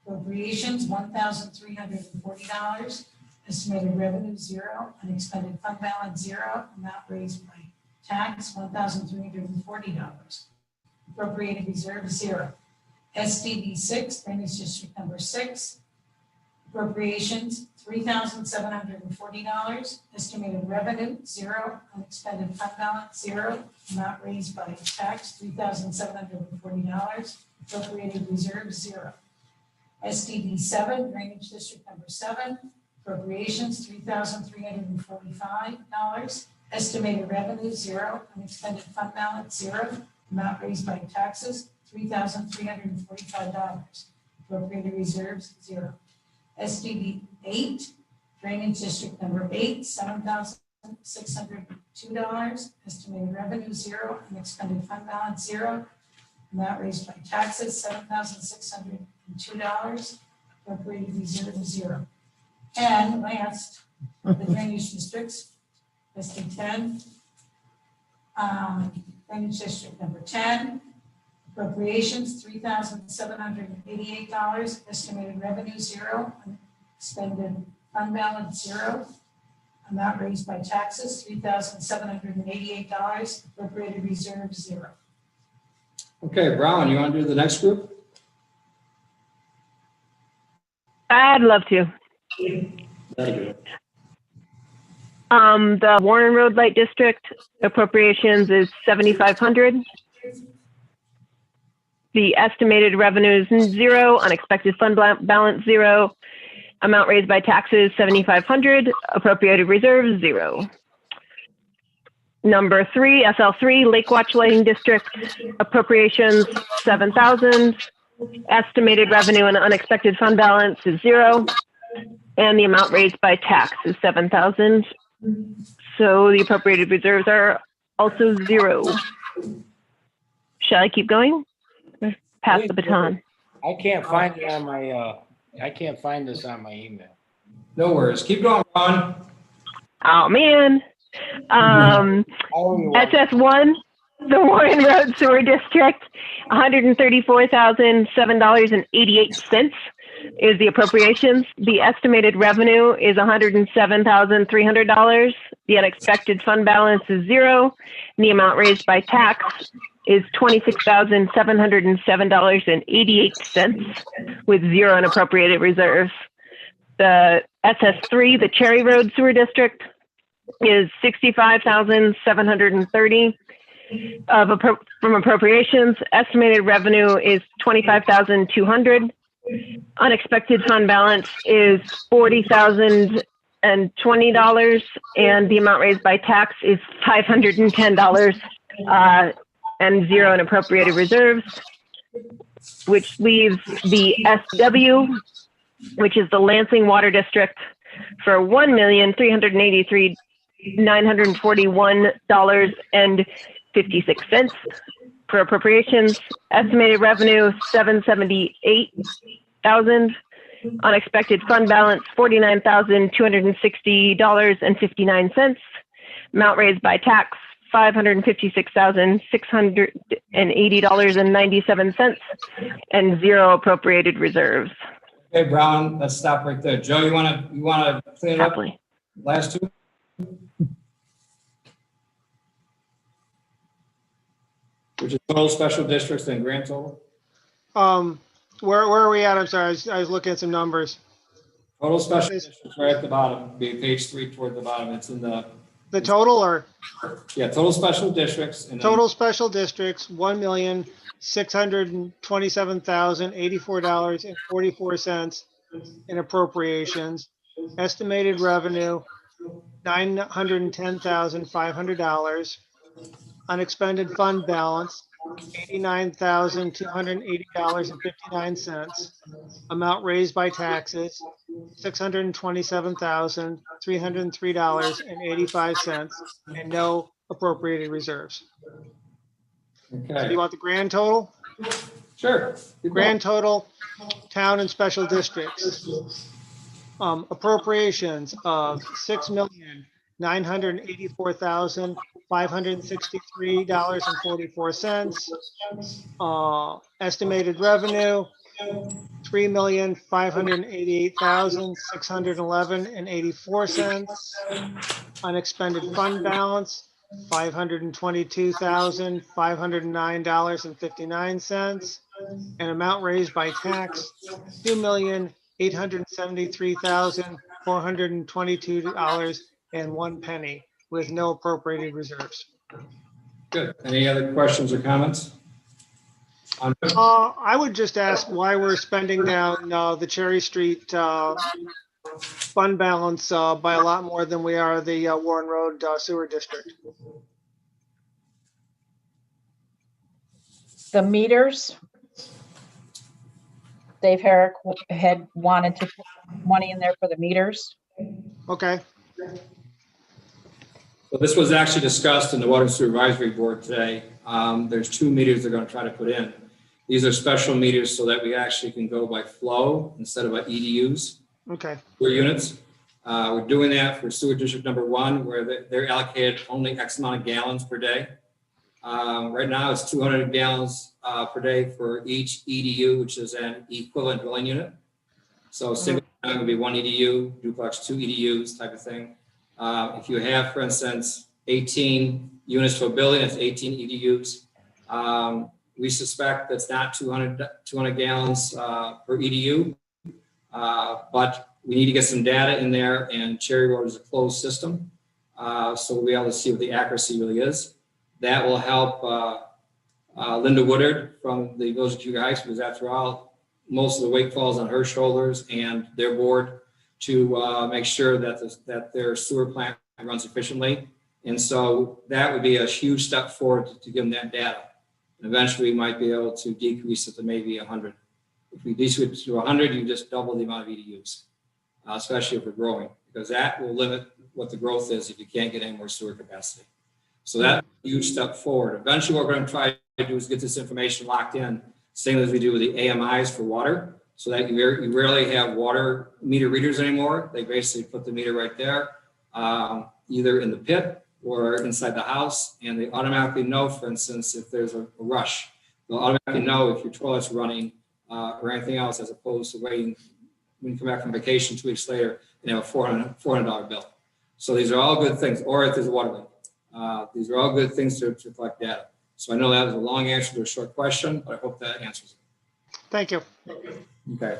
Appropriations, $1,340. Estimated revenue, 0. Unexpended fund balance, 0. Amount raised by tax, $1,340. Appropriated reserve, 0. SDB6, drainage district number 6. Appropriations, $3,740. Estimated revenue, 0. Unexpended fund balance, 0. Amount raised by tax, $3,740. Appropriated reserve, 0. SDB7, drainage district number 7. Appropriations, $3,345. Estimated revenue, 0. Unexpended fund balance, 0. Amount raised by taxes, $3,345. Appropriated reserves, 0. SDB 8, drainage district number 8, $7,602. Estimated revenue, 0. Unexpended fund balance, 0. Amount raised by taxes, $7,602. Appropriated reserve, 0. And last, the drainage districts, SDB 10, drainage district number 10. Appropriations, $3,788. Estimated revenue, 0. Expended fund balance, 0. Amount raised by taxes, $3,788. Appropriated reserve, 0. Okay, Brown, you want to do the next group? I'd love to. The Warren Road Light District appropriations is $7,500. The estimated revenues, 0. Unexpected fund balance, 0. Amount raised by taxes, $7,500. Appropriated reserves, 0. Number 3, SL3, Lake Watch Lighting District, appropriations, $7,000. Estimated revenue and unexpected fund balance is 0. And the amount raised by tax is $7,000. So the appropriated reserves are also 0. Shall I keep going? Pass the baton. I can't find it on my, I can't find this on my email. No worries. Keep going, Ron. Oh, man. SS1, the Warren Road Sewer District, $134,007.88 is the appropriations. The estimated revenue is $107,300. The unexpected fund balance is 0. And the amount raised by tax is $26,707.88 with 0 unappropriated reserves. The SS3, the Cherry Road Sewer District, is $65,730 from appropriations. Estimated revenue is $25,200. Unexpected fund balance is $40,000 $620, and the amount raised by tax is $510, and zero in appropriated reserves, which leaves the SW, which is the Lansing Water District, for $1,383,941.56. For appropriations, estimated revenue $778,000, unexpected fund balance $49,260.59, amount raised by tax $556,680.97, and zero appropriated reserves. Okay, Brown, let's stop right there. Joe, you wanna clean it up? Happily. Last two? Which is total special districts and grand total? Where are we at? I'm sorry, I was looking at some numbers. Total special districts right at the bottom, be page 3 toward the bottom. It's in the, The total or yeah, total special districts. And then total special districts, $1,627,084.44 in appropriations. Estimated revenue, $910,500. Unexpended fund balance, $89,280.59. Amount raised by taxes, $627,303.85, and no appropriated reserves. So Okay, you want the grand total? sure. Grand total, town and special districts. Appropriations of $6,984,563.44. Estimated revenue, $3,588,611.84. Unexpended fund balance, $522,509.59, and amount raised by tax, $2,873,422.01, with no appropriated reserves. Good. Any other questions or comments? I would just ask why we're spending down the Cherry Street fund balance by a lot more than we are the Warren Road Sewer District. The meters. Dave Herrick had wanted to put money in there for the meters. Okay, Well, this was actually discussed in the Water and Sewer Advisory Board today. There's 2 meters they're going to try to put in. These are special meters so that we actually can go by flow instead of by EDUs. okay, Sewer units. We're doing that for sewer district number 1, where they're allocated only X amount of gallons per day. Right now it's 200 gallons per day for each EDU, which is an equivalent dwelling unit. So single would be 1 EDU, duplex 2 EDUs type of thing. If you have, for instance, 18 units to a building, it's 18 EDUs. We suspect that's not 200 gallons per EDU, but we need to get some data in there, and Cherry Road is a closed system. So we'll be able to see what the accuracy really is. That will help Linda Woodard from the Village of Cuba Heights, because after all, most of the weight falls on her shoulders and their board to make sure that their sewer plant runs efficiently. And so that would be a huge step forward to give them that data. And eventually we might be able to decrease it to maybe 100. If we decrease it to 100, you just double the amount of EDUs, especially if we're growing, because that will limit what the growth is if you can't get any more sewer capacity. So that's a huge step forward. Eventually what we're going to try to do is get this information locked in, same as we do with the AMIs for water, so that you rarely have water meter readers anymore. They basically put the meter right there, either in the pit or inside the house, and they automatically know, for instance, if there's a rush. They'll automatically know if your toilet's running or anything else, as opposed to waiting when you come back from vacation 2 weeks later and have a $400 bill. So these are all good things, or if there's a water leak. These are all good things to collect data. So I know that was a long answer to a short question, but I hope that answers it. thank you. Okay.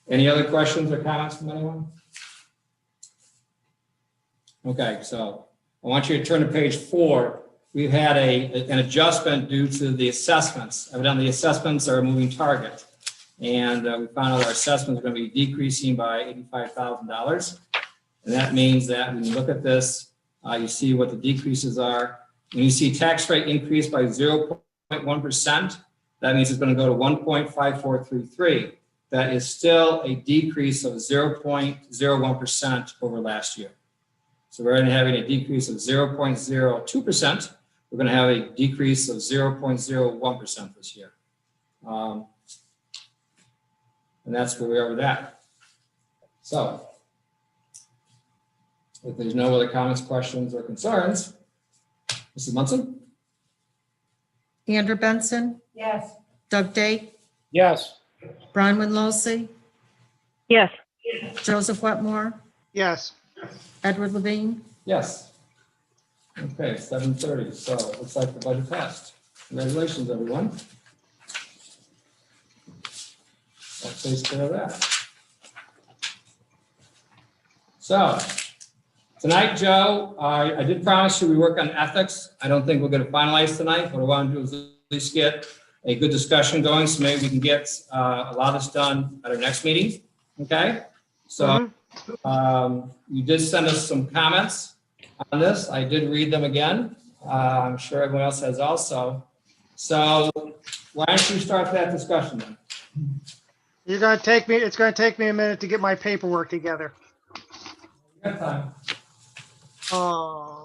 Any other questions or comments from anyone? Okay, so I want you to turn to page 4. We've had an adjustment due to the assessments. Evidently, the assessments are a moving target. And we found out our assessments are going to be decreasing by $85,000. And that means that when you look at this, you see what the decreases are. When you see tax rate increase by 0.1%, that means it's going to go to 1.5433. That is still a decrease of 0.01% over last year. So we're going to having a decrease of 0.02%. We're going to have a decrease of 0.01% this year. And that's where we are with that. So if there's no other comments, questions, or concerns, Mrs. Munson? Andrew Benson, Yes. Doug Day, Yes. Bronwyn Losey, Yes. Joseph Wetmore, Yes. Edward Levine. Yes. Okay, 7:30. So it looks like the budget passed. Congratulations, everyone. That takes care of that. So tonight, Joe, I did promise you we work on ethics. I don't think we're going to finalize tonight. What I want to do is at least get a good discussion going, so maybe we can get a lot of this done at our next meeting. Okay? So you did send us some comments on this. I did read them again. I'm sure everyone else has also. So why don't you start that discussion then? It's going to take me a minute to get my paperwork together. You got time. Oh.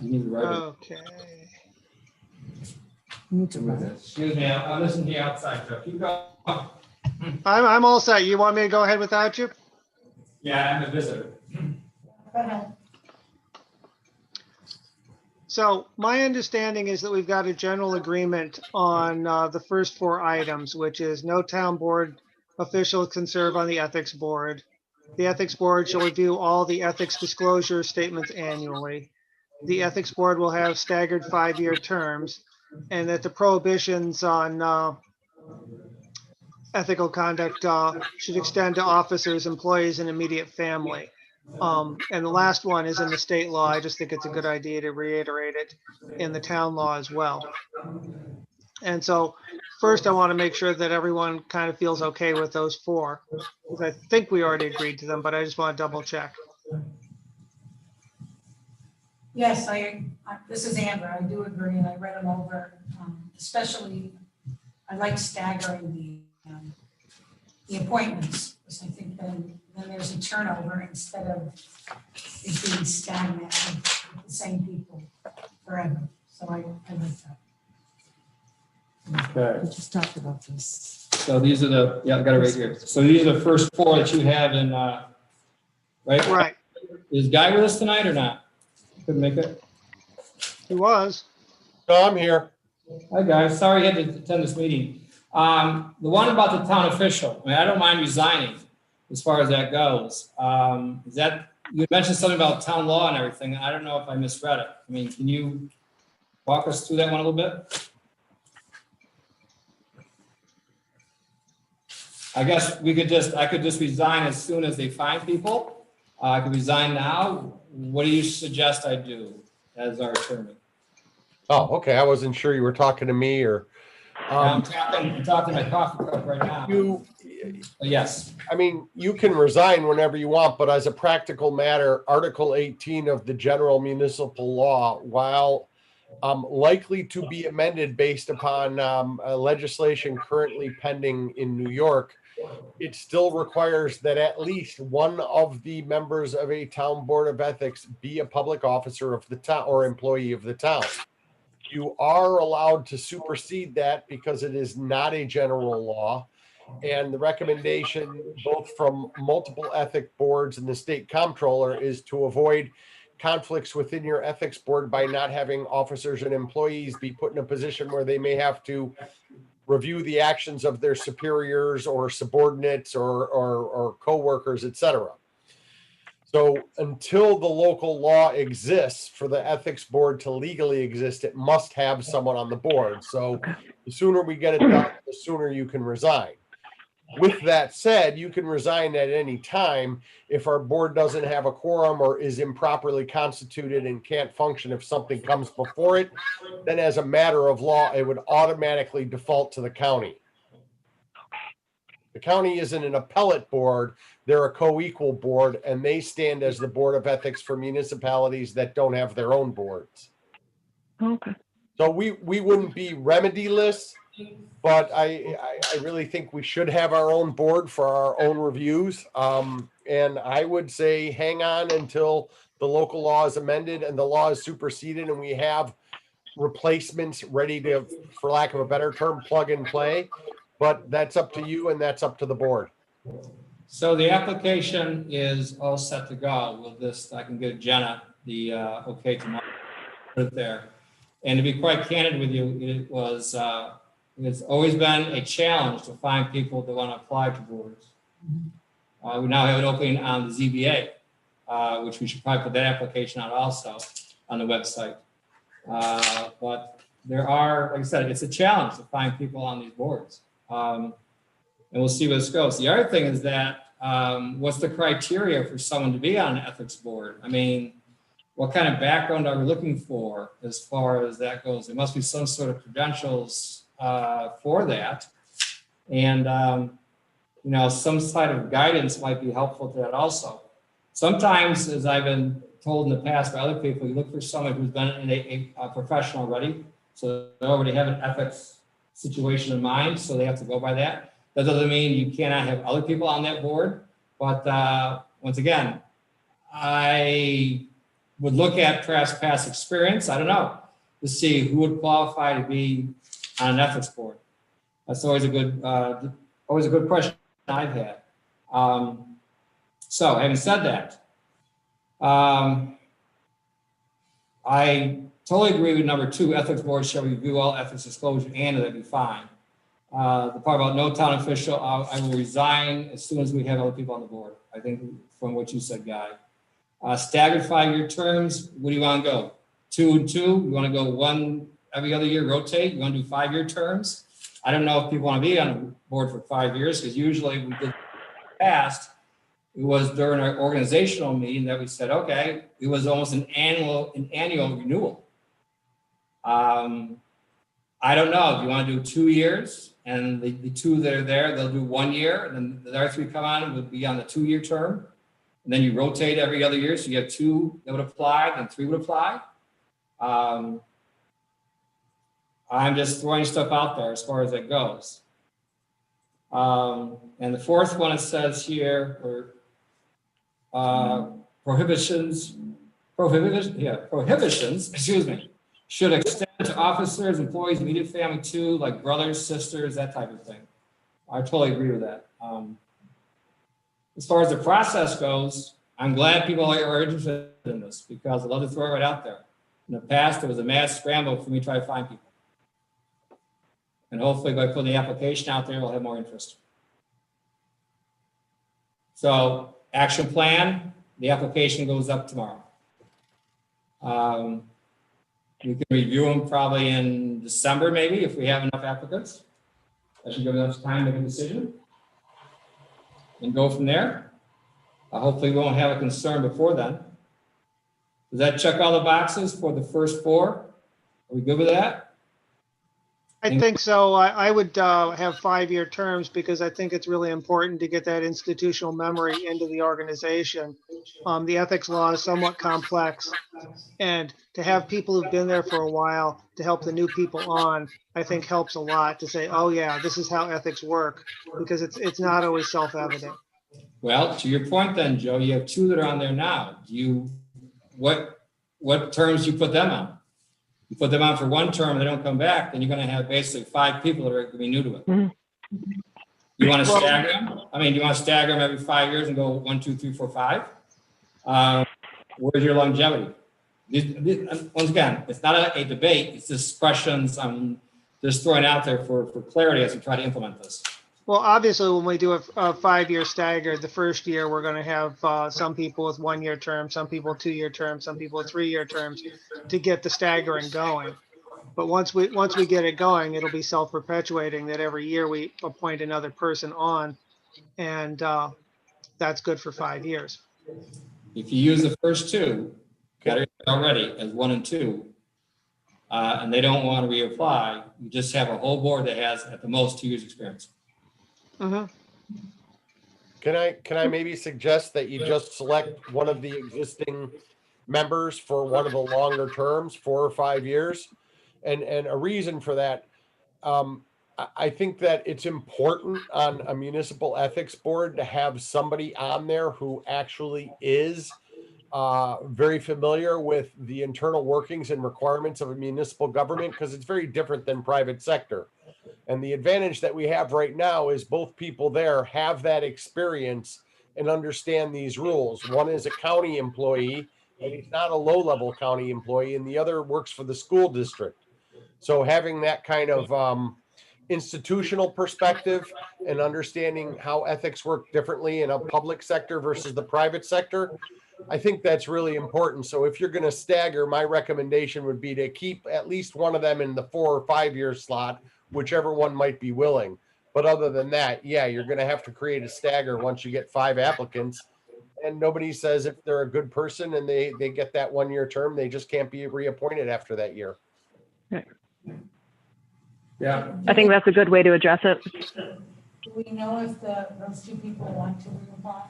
You need to write it. Okay. You need to write it. Excuse me, I'm listening to you outside, Joe. Keep going. I'm all set. You want me to go ahead without you? Yeah, I'm a visitor. Go ahead. So my understanding is that we've got a general agreement on the first four items, which is no town board official can serve on the ethics board. The ethics board shall review all the ethics disclosure statements annually. The ethics board will have staggered 5-year terms, and that the prohibitions on ethical conduct should extend to officers, employees, and immediate family. And the last one is in the state law. I just think it's a good idea to reiterate it in the town law as well. And so first, I want to make sure that everyone kind of feels okay with those four, because I think we already agreed to them, but I just want to double check. Yes, this is Amber. I do agree, and I read them over. Especially, I like staggering the appointments, because I think then there's a turnover instead of it being stagnant with the same people forever. So I like that. Okay, We just talked about this. so these are the, yeah, I got it right here. So these are the first four that you have in, right? Right. Is Guy with us tonight or not? Couldn't make it? He was. No, I'm here. Hi, guys. Sorry you had to attend this meeting. The one about the town official, I mean, I don't mind resigning as far as that goes. Is that, you mentioned something about town law and everything. I don't know if I misread it. I mean, can you walk us through that one a little bit? I guess I could just resign as soon as they find people. I could resign now. What do you suggest I do as our attorney? Oh, okay. I wasn't sure you were talking to me or. I'm talking my coffee cup right now. Yes. I mean, you can resign whenever you want, but as a practical matter, Article 18 of the General Municipal Law, while likely to be amended based upon legislation currently pending in New York, it still requires that at least one of the members of a town board of ethics be a public officer of the town or employee of the town. You are allowed to supersede that because it is not a general law. And the recommendation, both from multiple ethic boards and the state comptroller, is to avoid conflicts within your ethics board by not having officers and employees be put in a position where they may have to review the actions of their superiors or subordinates or co-workers, et cetera. So until the local law exists for the ethics board to legally exist, it must have someone on the board. So the sooner we get it done, the sooner you can resign. With that said, you can resign at any time if our board doesn't have a quorum or is improperly constituted and can't function. If something comes before it, then as a matter of law, it would automatically default to the county. The county isn't an appellate board. They're a co-equal board, and they stand as the board of ethics for municipalities that don't have their own boards. Okay. So we wouldn't be remedyless, but I really think we should have our own board for our own reviews. And I would say hang on until the local law is amended and the law is superseded and we have replacements ready to, for lack of a better term, plug and play. But that's up to you and that's up to the board. So the application is all set to go with this. I can give Jenna the okay tomorrow. Put it there. And to be quite candid with you, it was it's always been a challenge to find people that want to apply to boards. We now have an opening on the ZBA, which we should probably put that application out also on the website. But there are, like I said, it's a challenge to find people on these boards. And we'll see where this goes. The other thing is that what's the criteria for someone to be on an ethics board? I mean, what kind of background are we looking for as far as that goes? There must be some sort of credentials for that. And, you know, some side of guidance might be helpful to that also. Sometimes, as I've been told in the past by other people, you look for someone who's been in a profession already. So they already have an ethics situation in mind, so they have to go by that. That doesn't mean you cannot have other people on that board. But once again, I would look at perhaps past experience, I don't know, to see who would qualify to be on an ethics board. That's always a good question I've had. So having said that, I totally agree with number 2, ethics board shall review all ethics disclosure and that'd be fine. The part about no town official, I will resign as soon as we have other people on the board. I think from what you said, Guy. Staggered 5-year terms, what do you want to go? 2 and 2? You want to go 1 every other year, rotate? You want to do 5-year terms? I don't know if people want to be on a board for 5 years, because usually we did in the past. It was during our organizational meeting that we said, okay, it was almost an annual renewal. I don't know if you want to do 2 years, and the 2 that are there, they'll do 1 year, and then the other 3 come on would be on the 2-year term. And then you rotate every other year. So you have 2 that would apply, then 3 would apply. I'm just throwing stuff out there as far as that goes. And the 4th one, it says here, prohibitions, excuse me, should extend to officers, employees, immediate family too, like brothers, sisters, that type of thing. I totally agree with that. As far as the process goes, I'm glad people are interested in this, because I'd love to throw it right out there. In the past, there was a mad scramble for me to try to find people. And hopefully by putting the application out there, we'll have more interest. So action plan, the application goes up tomorrow. We can review them probably in December, maybe, if we have enough applicants. That should give enough time to make a decision. And go from there. Hopefully we won't have a concern before then. Does that check all the boxes for the first 4? Are we good with that? I think so. I would have 5-year terms, because I think it's really important to get that institutional memory into the organization. The ethics law is somewhat complex, and to have people who've been there for a while to help the new people on, I think helps a lot, to say, oh yeah, this is how ethics work, because it's not always self-evident. Well, to your point then, Joe, you have 2 that are on there now. What terms do you put them on? You put them on for 1 term, they don't come back, then you're going to have basically 5 people that are going to be new to it. Mm-hmm. You want to stagger them? I mean, do you want to stagger them every 5 years and go 1, 2, 3, 4, 5? Where's your longevity? Once again, it's not a debate. It's just questions I'm just throwing out there for clarity as we try to implement this. Well, obviously, when we do a 5-year stagger, the first year, we're going to have some people with 1-year terms, some people 2-year terms, some people with 3-year terms to get the staggering going. But once we get it going, it'll be self-perpetuating that every year we appoint another person on, and that's good for 5 years. If you use the first two categories already as 1 and 2, and they don't want to reapply, you just have a whole board that has at the most 2 years experience. Mhm. Can I maybe suggest that you just select one of the existing members for one of the longer terms, 4 or 5 years? And a reason for that, I think that it's important on a municipal ethics board to have somebody on there who actually is very familiar with the internal workings and requirements of a municipal government, because it's very different than private sector. And the advantage that we have right now is both people there have that experience and understand these rules. One is a county employee, and he's not a low-level county employee, and the other works for the school district. So having that kind of institutional perspective and understanding how ethics work differently in a public sector versus the private sector, I think that's really important. So if you're going to stagger, my recommendation would be to keep at least one of them in the 4 or 5 year slot, whichever one might be willing. But other than that, yeah, you're going to have to create a stagger once you get 5 applicants. And nobody says if they're a good person and they get that 1 year term, they just can't be reappointed after that year. Yeah. I think that's a good way to address it. Do we know if those 2 people want to reapply?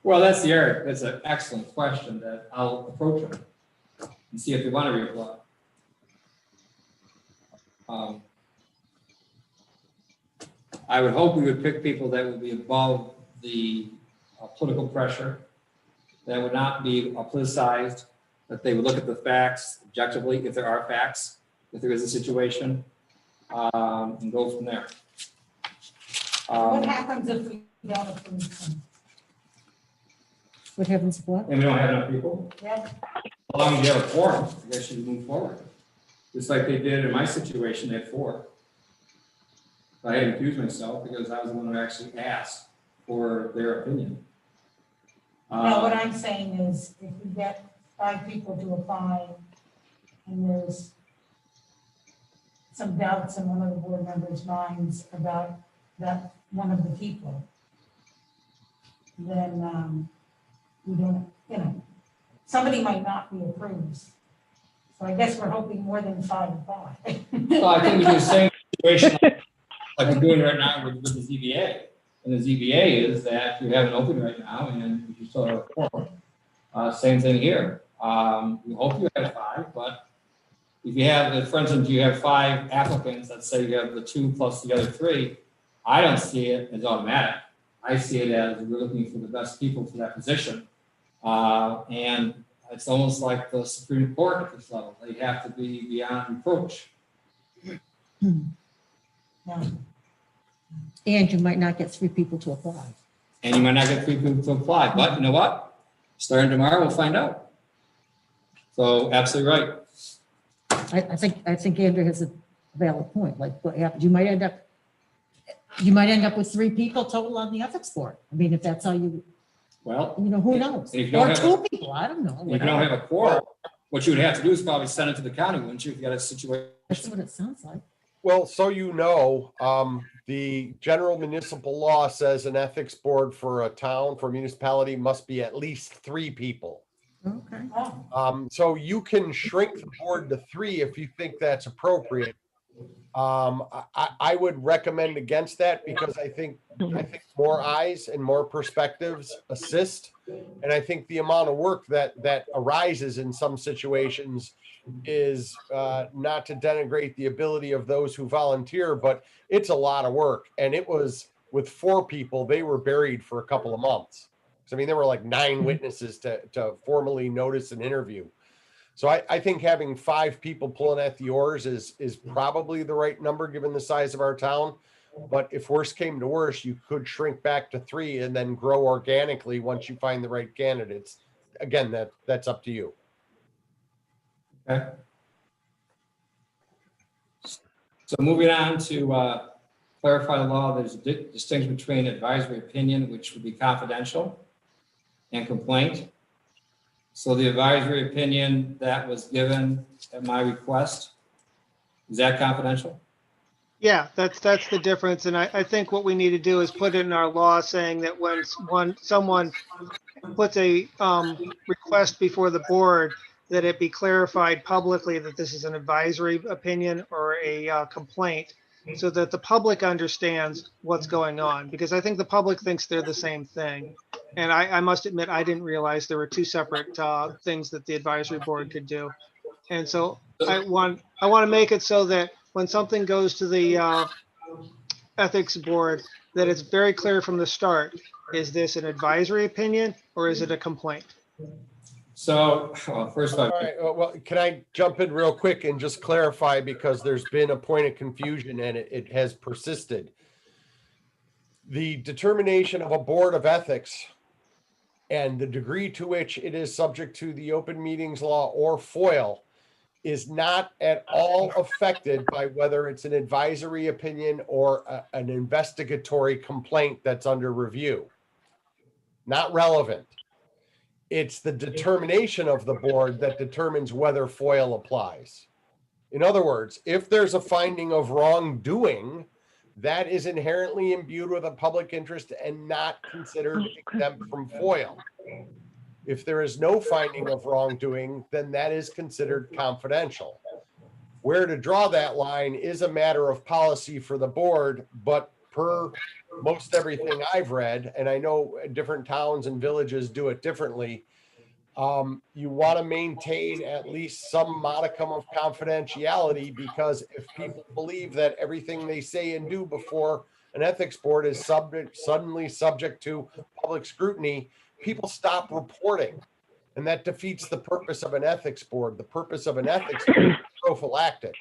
Well, that's the area. That's an excellent question that I'll approach them and see if they want to reapply. I would hope we would pick people that would be above the political pressure, that would not be politicized, that they would look at the facts objectively, if there are facts, if there is a situation, and go from there. What happens if we don't approve them? What happens if what? And we don't have enough people? Yeah. As long as you have a quorum, I guess you move forward. Just like they did in my situation, they had 4. I had to accuse myself because I was the one who actually asked for their opinion. No, what I'm saying is if we get 5 people to apply and there's some doubts in one of the board members' minds about that one of the people, then we don't, somebody might not be approved. So I guess we're hoping more than 5 apply. Well, I think we do the same situation like we're doing right now with the ZBA. And the ZBA is that you have an open right now and you still have a quorum. Same thing here. We hope you have 5, but if you have, for instance, you have 5 applicants, let's say you have the 2 plus the other 3, I don't see it as automatic. I see it as we're looking for the best people for that position. And it's almost like the Supreme Court at this level. They have to be beyond reproach. Yeah. And you might not get 3 people to apply. And you might not get 3 people to apply, but you know what? Starting tomorrow, we'll find out. So absolutely right. I think Andrew has a valid point. Like what happens, you might end up with 3 people total on the ethics board. I mean, if that's how you, Well, who knows? if you don't Or have 2 people, I don't know. if you don't have a quorum, what you would have to do is probably send it to the county, wouldn't you, if you got a situation? That's what it sounds like. Well, so you know, the general municipal law says an ethics board for a town, for a municipality must be at least 3 people. Okay. Oh, So you can shrink the board to 3 if you think that's appropriate. I would recommend against that because I think more eyes and more perspectives assist. And I think the amount of work that arises in some situations is not to denigrate the ability of those who volunteer, but it's a lot of work. And it was with 4 people, they were buried for a couple of months. So, I mean, there were like 9 witnesses to formally notice an interview. So I think having 5 people pulling at the oars is probably the right number given the size of our town. But if worse came to worse, you could shrink back to 3 and then grow organically once you find the right candidates. Again, that's up to you. Okay. So moving on to clarify the law, there's a distinction between advisory opinion, which would be confidential, and complaint. So the advisory opinion that was given at my request, is that confidential? Yeah, that's the difference. And I think what we need to do is put it in our law saying that when someone puts a request before the board, that it be clarified publicly that this is an advisory opinion or a complaint, so that the public understands what's going on. Because I think the public thinks they're the same thing. And I must admit, I didn't realize there were two separate things that the advisory board could do. And so I want to make it so that when something goes to the ethics board, that it's very clear from the start, is this an advisory opinion or is it a complaint? So, well, first of all, All right, well, can I jump in real quick and just clarify, because there's been a point of confusion and it has persisted. The determination of a board of ethics and the degree to which it is subject to the open meetings law or FOIL is not at all affected by whether it's an advisory opinion or an investigatory complaint that's under review. Not relevant. It's the determination of the board that determines whether FOIL applies. In other words, if there's a finding of wrongdoing, that is inherently imbued with a public interest and not considered exempt from FOIL. If there is no finding of wrongdoing, then that is considered confidential. Where to draw that line is a matter of policy for the board, but per most everything I've read, and I know different towns and villages do it differently, you want to maintain at least some modicum of confidentiality, because if people believe that everything they say and do before an ethics board is suddenly subject to public scrutiny, people stop reporting, and that defeats the purpose of an ethics board. The purpose of an ethics board is prophylactic,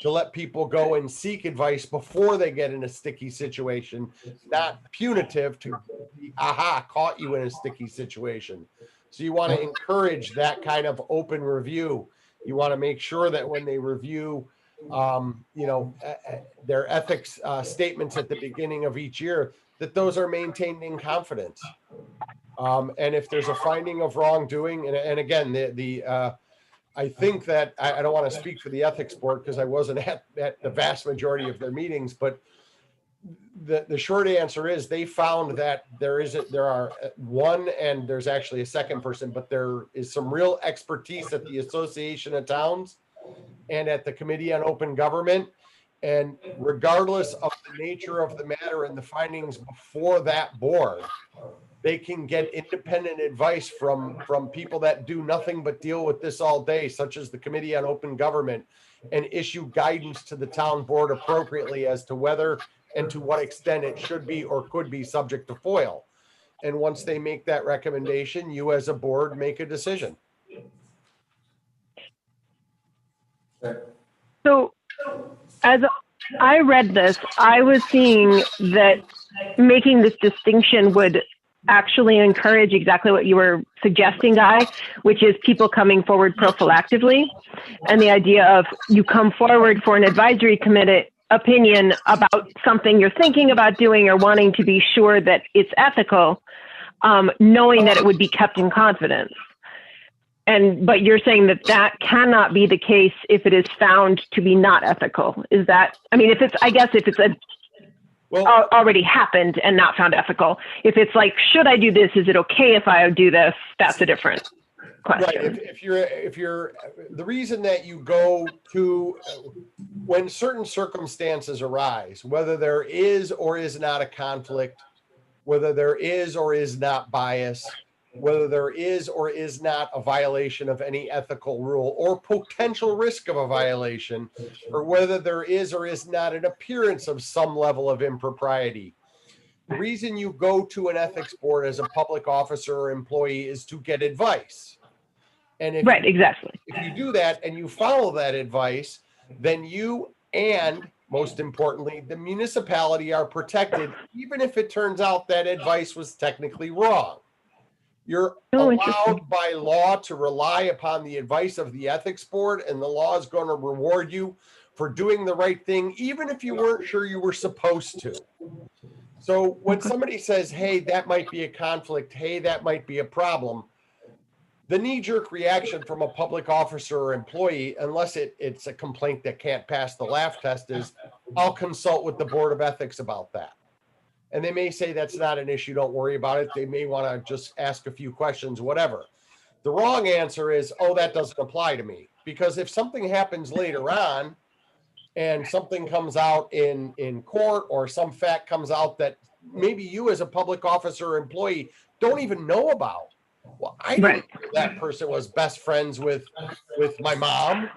to let people go and seek advice before they get in a sticky situation, not punitive to be, aha, caught you in a sticky situation. So you want to encourage that kind of open review. You want to make sure that when they review, their ethics statements at the beginning of each year, that those are maintained in confidence. And if there's a finding of wrongdoing, and again, I think that I don't want to speak for the ethics board because I wasn't at the vast majority of their meetings, but the short answer is they found that there are one, and there's actually a second person, but there is some real expertise at the Association of Towns and at the Committee on Open Government. And regardless of the nature of the matter and the findings before that board, they can get independent advice from people that do nothing but deal with this all day, such as the Committee on Open Government, and issue guidance to the town board appropriately as to whether and to what extent it should be or could be subject to FOIL. And once they make that recommendation, you as a board make a decision. So as I read this, I was seeing that making this distinction would actually encourage exactly what you were suggesting, Guy, which is people coming forward prophylactively. And the idea of you come forward for an advisory committee opinion about something you're thinking about doing or wanting to be sure that it's ethical, knowing that it would be kept in confidence. But you're saying that that cannot be the case if it is found to be not ethical. Is that, I mean, if it's already happened and not found ethical. If it's like, should I do this? Is it okay if I do this? That's a different question. Right. If you're the reason that you go to, when certain circumstances arise, whether there is or is not a conflict, whether there is or is not bias, whether there is or is not a violation of any ethical rule or potential risk of a violation, or whether there is or is not an appearance of some level of impropriety. The reason you go to an ethics board as a public officer or employee is to get advice. And exactly. If you do that and you follow that advice, then you and, most importantly, the municipality are protected, even if it turns out that advice was technically wrong. You're allowed by law to rely upon the advice of the ethics board, and the law is going to reward you for doing the right thing, even if you weren't sure you were supposed to. So when somebody says, hey, that might be a conflict, hey, that might be a problem, the knee-jerk reaction from a public officer or employee, unless it's a complaint that can't pass the laugh test, is I'll consult with the Board of Ethics about that. And they may say that's not an issue, don't worry about it. They may want to just ask a few questions, whatever. The wrong answer is, oh, that doesn't apply to me. Because if something happens later on and something comes out in court, or some fact comes out that maybe you as a public officer or employee don't even know about. Well, I didn't know that person was best friends with my mom.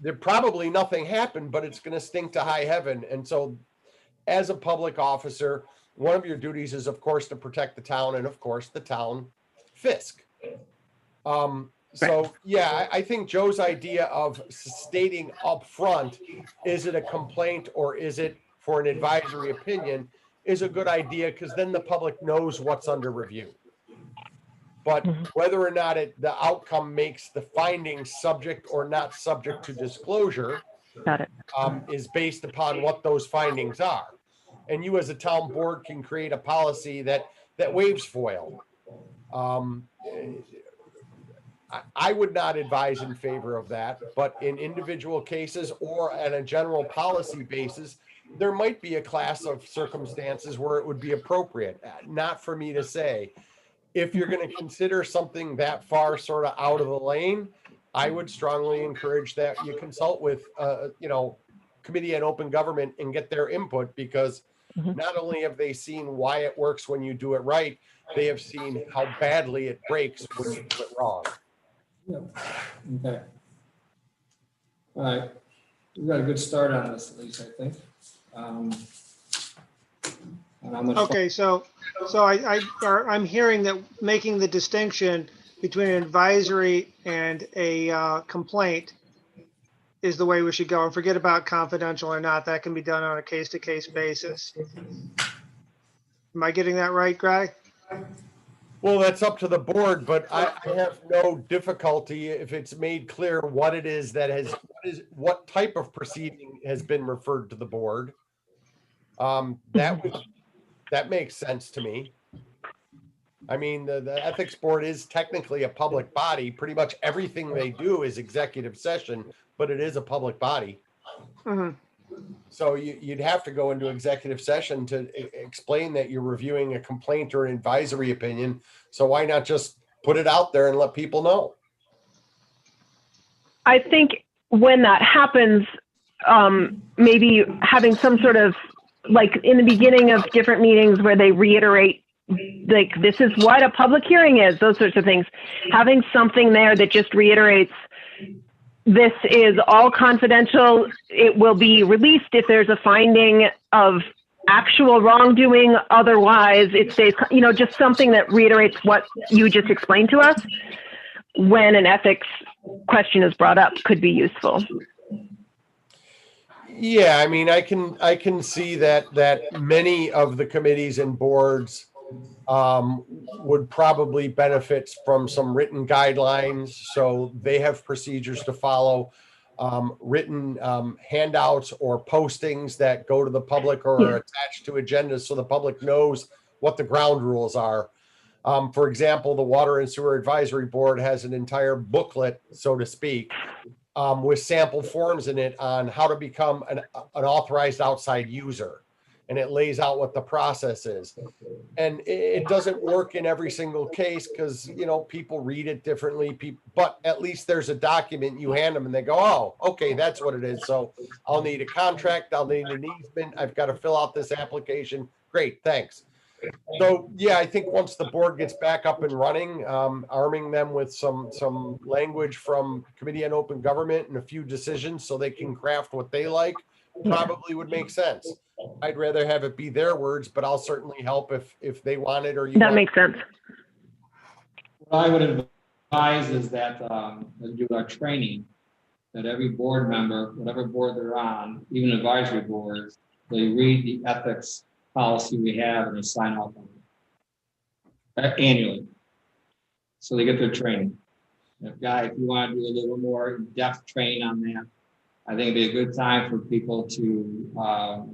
There probably nothing happened, but it's going to stink to high heaven. And so as a public officer, one of your duties is, of course, to protect the town and, of course, the town fisc. So, yeah, I think Joe's idea of stating up front, is it a complaint or is it for an advisory opinion, is a good idea, because then the public knows what's under review. But whether or not the outcome makes the findings subject or not subject to disclosure is based upon what those findings are. And you as a town board can create a policy that waives FOIL. I would not advise in favor of that, but in individual cases or on a general policy basis, there might be a class of circumstances where it would be appropriate. Not for me to say. If you're going to consider something that far sort of out of the lane, I would strongly encourage that you consult with, Committee on Open Government and get their input, because not only have they seen why it works when you do it right, they have seen how badly it breaks when you do it wrong. Okay. All right. We got a good start on this, at least, I think. Okay, so I'm hearing that making the distinction between an advisory and a complaint is the way we should go, and forget about confidential or not. That can be done on a case-to-case basis. Am I getting that right, Greg? Well, that's up to the board, but I have no difficulty if it's made clear what it is that what type of proceeding has been referred to the board. That makes sense to me. I mean, the ethics board is technically a public body. Pretty much everything they do is executive session, but it is a public body. So you'd have to go into executive session to explain that you're reviewing a complaint or an advisory opinion. So why not just put it out there and let people know? I think when that happens, maybe having some sort of, like in the beginning of different meetings where they reiterate, like, this is what a public hearing is, those sorts of things, having something there that just reiterates, this is all confidential. It will be released if there's a finding of actual wrongdoing. Otherwise, it stays, just something that reiterates what you just explained to us when an ethics question is brought up could be useful. Yeah, I mean, I can see that many of the committees and boards would probably benefit from some written guidelines. So they have procedures to follow, written handouts or postings that go to the public or are attached to agendas, so the public knows what the ground rules are. For example, the Water and Sewer Advisory Board has an entire booklet, so to speak, with sample forms in it on how to become an authorized outside user. And it lays out what the process is. And it doesn't work in every single case because, people read it differently. But at least there's a document you hand them and they go, oh, okay, that's what it is. So I'll need a contract. I'll need an easement. I've got to fill out this application. Great, thanks. So, yeah, I think once the board gets back up and running, arming them with some language from Committee on Open Government and a few decisions so they can craft what they like probably would make sense. I'd rather have it be their words, but I'll certainly help if they want it or you. That makes sense. What I would advise is that do our training, that every board member, whatever board they're on, even advisory boards, they read the ethics policy we have and they sign off on it annually. So they get their training. If you want to do a little more in-depth training on that, I think it'd be a good time for people to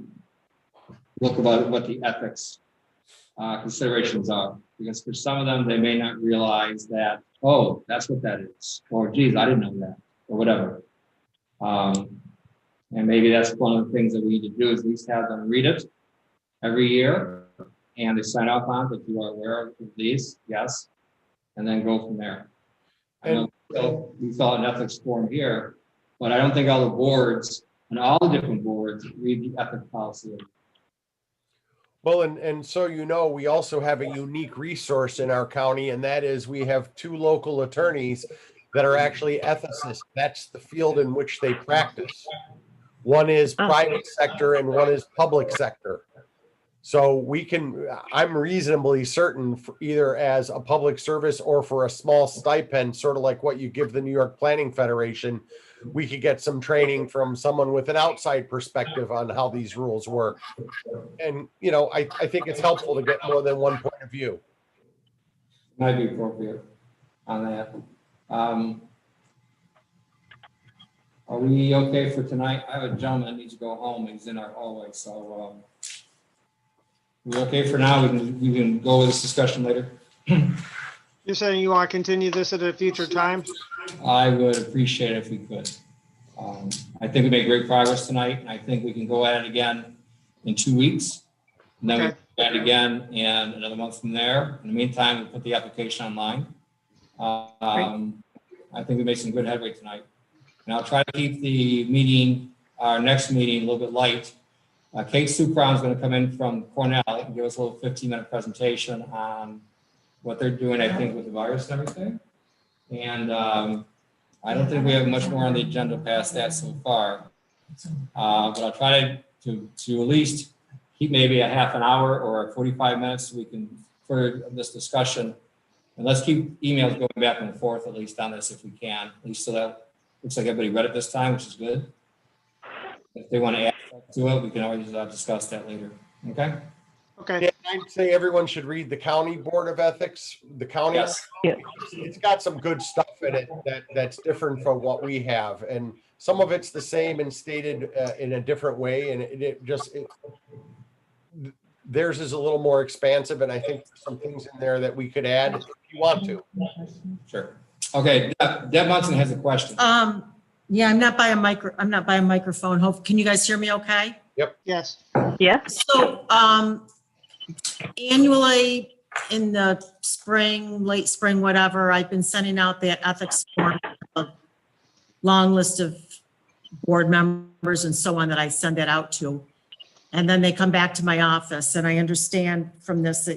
look about what the ethics considerations are. Because for some of them, they may not realize that, oh, that's what that is. Or, geez, I didn't know that, or whatever. And maybe that's one of the things that we need to do is at least have them read it every year. And they sign off on it if you are aware of these, yes. And then go from there. I know we saw an ethics form here, but I don't think all the boards and all the different boards read the ethics policy. Well, and so you know, we also have a unique resource in our county, and that is we have 2 local attorneys that are actually ethicists. That's the field in which they practice. One is private sector and one is public sector. So I'm reasonably certain for either as a public service or for a small stipend, sort of like what you give the New York Planning Federation, we could get some training from someone with an outside perspective on how these rules work. And, I think it's helpful to get more than one point of view. Might be appropriate on that. Are we okay for tonight? I have a gentleman that needs to go home. He's in our hallway, so we okay for now? We can go with this discussion later. You're saying you want to continue this at a future time? I would appreciate it if we could. I think we made great progress tonight, and I think we can go at it again in 2 weeks. And then we can go at it again in another month from there. In the meantime, we put the application online. I think we made some good headway tonight. And I'll try to keep the meeting, our next meeting, a little bit light. Kate Supron is going to come in from Cornell and give us a little 15-minute presentation on what they're doing, I think, with the virus and everything. And I don't think we have much more on the agenda past that so far. But I'll try to at least keep maybe a half an hour or 45 minutes so we can further this discussion. And let's keep emails going back and forth at least on this if we can, at least so that looks like everybody read it this time, which is good. If they want to add to it, we can always discuss that later. Okay? Okay. Yeah, I'd say everyone should read the County Board of Ethics. The county, Yes. It's got some good stuff in it that's different from what we have. And some of it's the same and stated in a different way. And theirs is a little more expansive. And I think there's some things in there that we could add if you want to. Sure. Okay, Deb Munson has a question. Yeah, I'm not by a microphone. Can you guys hear me okay? Yes. Yeah. So, annually in the spring, late spring, whatever, I've been sending out that ethics form, a long list of board members and so on that I send it out to. And then they come back to my office, and I understand from this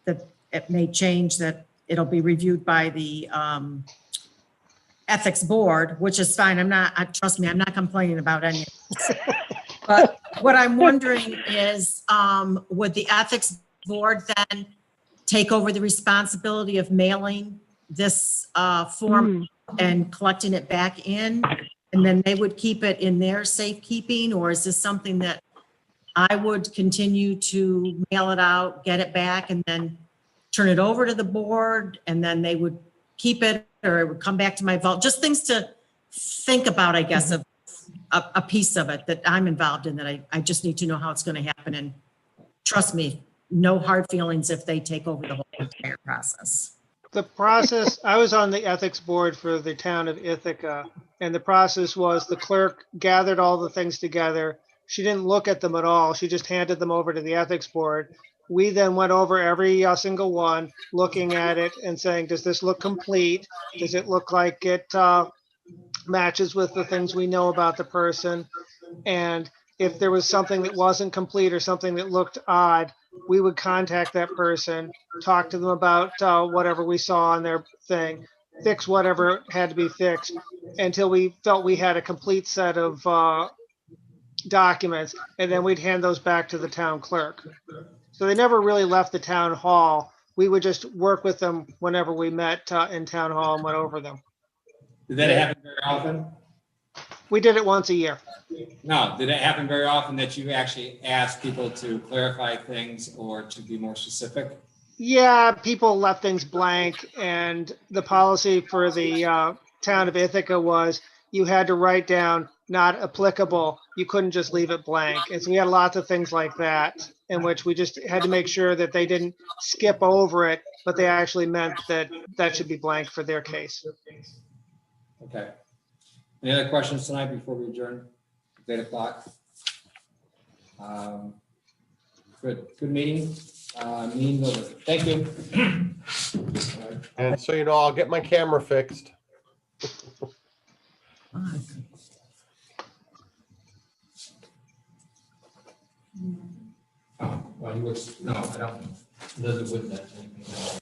that it may change, that it'll be reviewed by the ethics board, which is fine. Trust me, I'm not complaining about any of this. But what I'm wondering is, would the ethics board then take over the responsibility of mailing this form and collecting it back in? And then they would keep it in their safekeeping? Or is this something that I would continue to mail it out, get it back, and then turn it over to the board, and then they would keep it, or it would come back to my vault? Just things to think about, I guess, of a piece of it that I'm involved in, that I just need to know how it's going to happen. And trust me, no hard feelings if they take over the whole entire process. The process, I was on the ethics board for the town of Ithaca, and the process was the clerk gathered all the things together. She didn't look at them at all. She just handed them over to the ethics board. We then went over every single one, looking at it and saying, does this look complete? Does it look like it matches with the things we know about the person? And if there was something that wasn't complete or something that looked odd, we would contact that person, talk to them about whatever we saw on their thing, fix whatever had to be fixed until we felt we had a complete set of documents, and then we'd hand those back to the town clerk. So they never really left the town hall. We would just work with them whenever we met in town hall and went over them. Did that happen very often? We did it once a year. No, did it happen very often that you actually asked people to clarify things or to be more specific? Yeah, people left things blank, and the policy for the town of Ithaca was you had to write down not applicable. You couldn't just leave it blank. And so we had lots of things like that in which we just had to make sure that they didn't skip over it, but they actually meant that that should be blank for their case. Okay. Any other questions tonight before we adjourn? 8:00. Good meeting. Meeting over. Thank you. And so, you know, I'll get my camera fixed. Oh, well, you would, no, I don't. Does it with that?